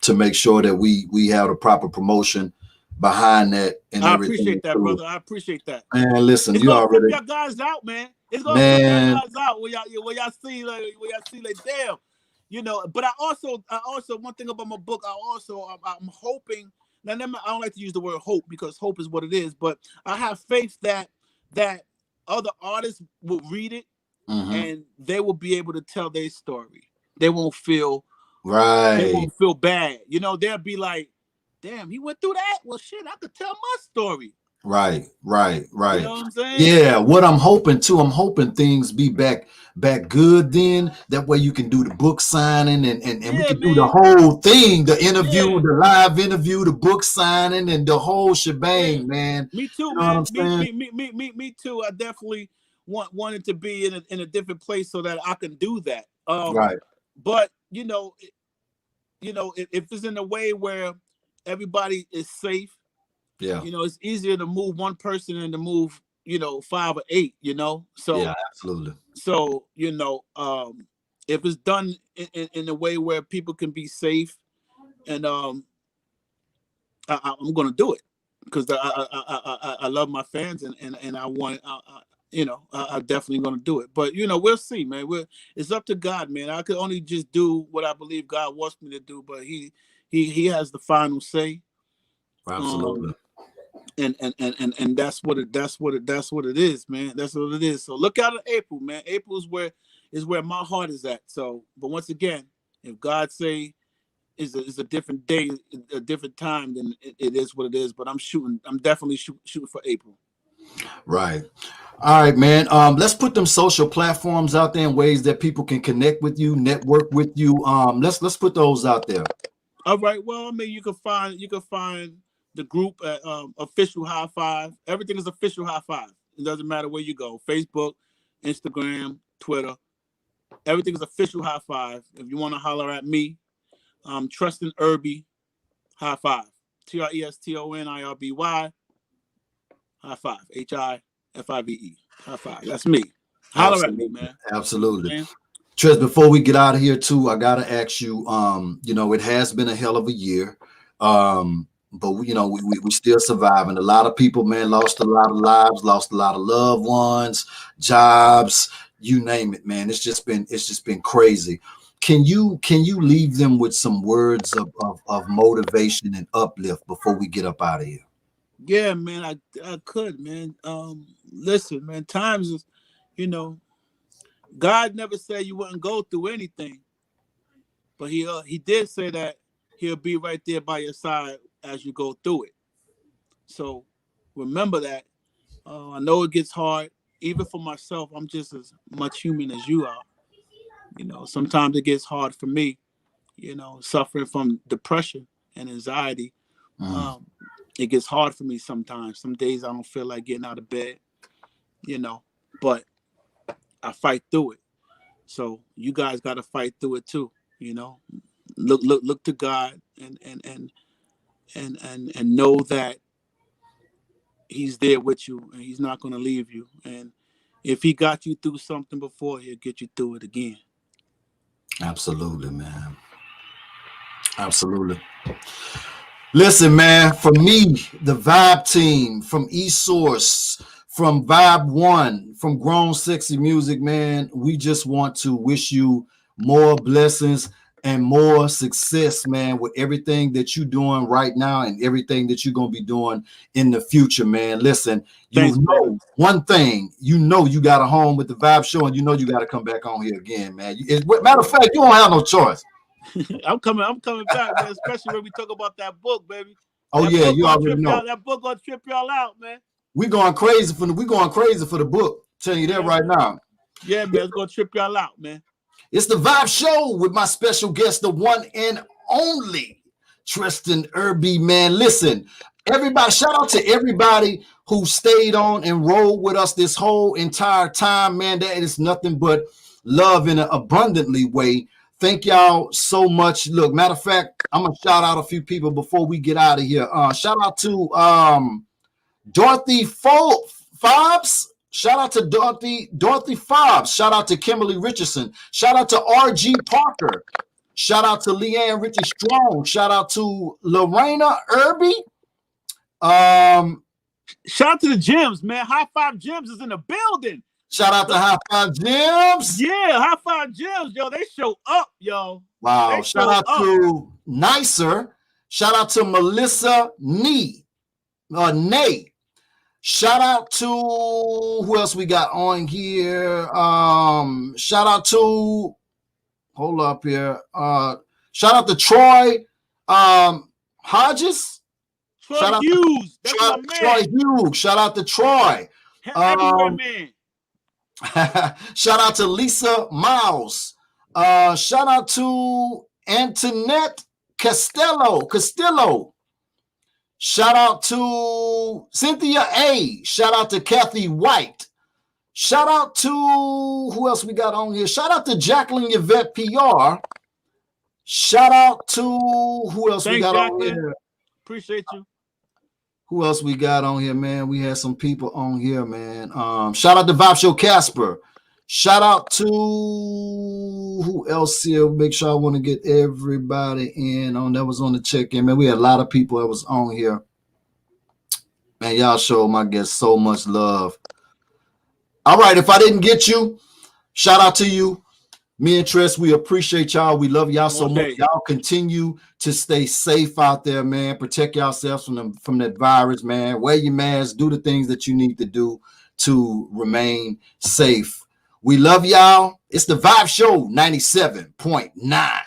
to make sure that we have the proper promotion behind that and I everything. Appreciate that, brother. I appreciate that. Man, listen, it's you gonna already y'all guys out, man. It's gonna flip y'all guys out where y'all see like damn, But I also one thing about my book, I'm hoping. Now I don't like to use the word hope because hope is what it is, but I have faith that other artists will read it and they will be able to tell their story. They won't feel They won't feel bad. They'll be like, damn, he went through that? Well, shit, I could tell my story. Right. You know what I'm saying? Yeah, what I'm hoping things be back good then. That way you can do the book signing and we can do the whole thing, the interview, the live interview, the book signing and the whole shebang, man. Me too, man. Me too. I definitely wanted to be in a different place so that I can do that. Right. But if it's in a way where everybody is safe, it's easier to move one person than to move 5 or 8. So yeah, absolutely. So if it's done in a way where people can be safe and I'm going to do it because I love my fans and I want I'm definitely going to do it. But we'll see, man. It's up to God, man. I could only just do what I believe God wants me to do, but he has the final say. Absolutely. And that's what it is, man. That's what it is. So look out in April, man. April is where my heart is at. So, but once again, if God say is a different day, a different time, then it is what it is. But I'm definitely shooting for April. Right. All right, man. Let's put them social platforms out there in ways that people can connect with you, network with you. Let's put those out there. All right. Well, I mean, you can find the group at Official High Five. Everything is Official High Five. It doesn't matter where you go. Facebook, Instagram, Twitter. Everything is Official High Five. If you want to holler at me, Treston Irby, High Five. TRESTONIRBY, High Five. HIFIVE. High Five. That's me. Holler at me, man. Absolutely. Tres, before we get out of here too, I gotta ask you, it has been a hell of a year. But we still surviving. A lot of people, man, lost a lot of lives, lost a lot of loved ones, jobs, you name it, man. It's just been crazy. Can you leave them with some words of motivation and uplift before we get up out of here? Yeah, man, I could, man. Listen, man, times is, God never said you wouldn't go through anything, but he did say that he'll be right there by your side as you go through it. So remember that. I know it gets hard, even for myself. I'm just as much human as you are. Sometimes it gets hard for me, suffering from depression and anxiety. It gets hard for me sometimes. Some days I don't feel like getting out of bed, but I fight through it. So you guys got to fight through it too. Look to God and know that he's there with you and he's not going to leave you. And if he got you through something before, he'll get you through it again. Absolutely, man. Absolutely. Listen, man, for me, the Vibe team from eSource, from Vibe One, from Grown Sexy Music, man, we just want to wish you more blessings and more success, man, with everything that you're doing right now and everything that you're going to be doing in the future, man. Listen, one thing, you got a home with the Vibe Show, and you got to come back on here again, man. Matter of fact, you don't have no choice. I'm coming back, man, especially when we talk about that book, baby. Oh, yeah, you already know. That book gonna trip y'all out, man. We're going crazy for the book. Tell you that right now. Yeah, man, it's gonna trip y'all out, man. It's the Vibe Show with my special guest, the one and only Treston Irby, man. Listen, everybody, shout out to everybody who stayed on and rolled with us this whole entire time, man. That is nothing but love in an abundantly way. Thank y'all so much. Look, matter of fact, I'm gonna shout out a few people before we get out of here. Shout out to Dorothy Fobbs. Shout out to Dorothy Fobbs. Shout out to Kimberly Richardson. Shout out to R.G. Parker. Shout out to Leanne Richie Strong. Shout out to Lorena Irby. Shout out to the gyms, man. High Five Gyms is in the building. Shout out to High Five Gyms. Yeah, High Five Gyms, yo. They show up, yo. Wow. Shout out to Nicer. Shout out to Melissa Nay. Shout out to who else we got on here? Shout out to hold up here. Shout out to Troy Hodges. Troy Hughes. That's my man. Troy Hughes. Shout out to Troy. Man. Shout out to Lisa Miles. Shout out to Antoinette Castillo. Shout out to Cynthia A. Shout out to Kathy White. Shout out to who else we got on here? Shout out to Jacqueline Yvette PR. Shout out to who else we got on here? Appreciate you. Who else we got on here, man? We had some people on here, man. Shout out to Vibe Show Casper. Shout out to who else here? Make sure I want to get everybody in on that was on the check-in. Man, we had a lot of people that was on here. Man, y'all showed my guests so much love. All right, if I didn't get you, shout out to you. Me and Tress, we appreciate y'all. We love y'all so much. Y'all continue to stay safe out there, man. Protect yourselves from that virus, man. Wear your mask. Do the things that you need to do to remain safe. We love y'all. It's the Vibe Show 97.9.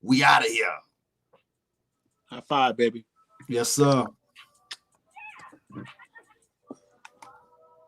We out of here. High five, baby. Yes, sir.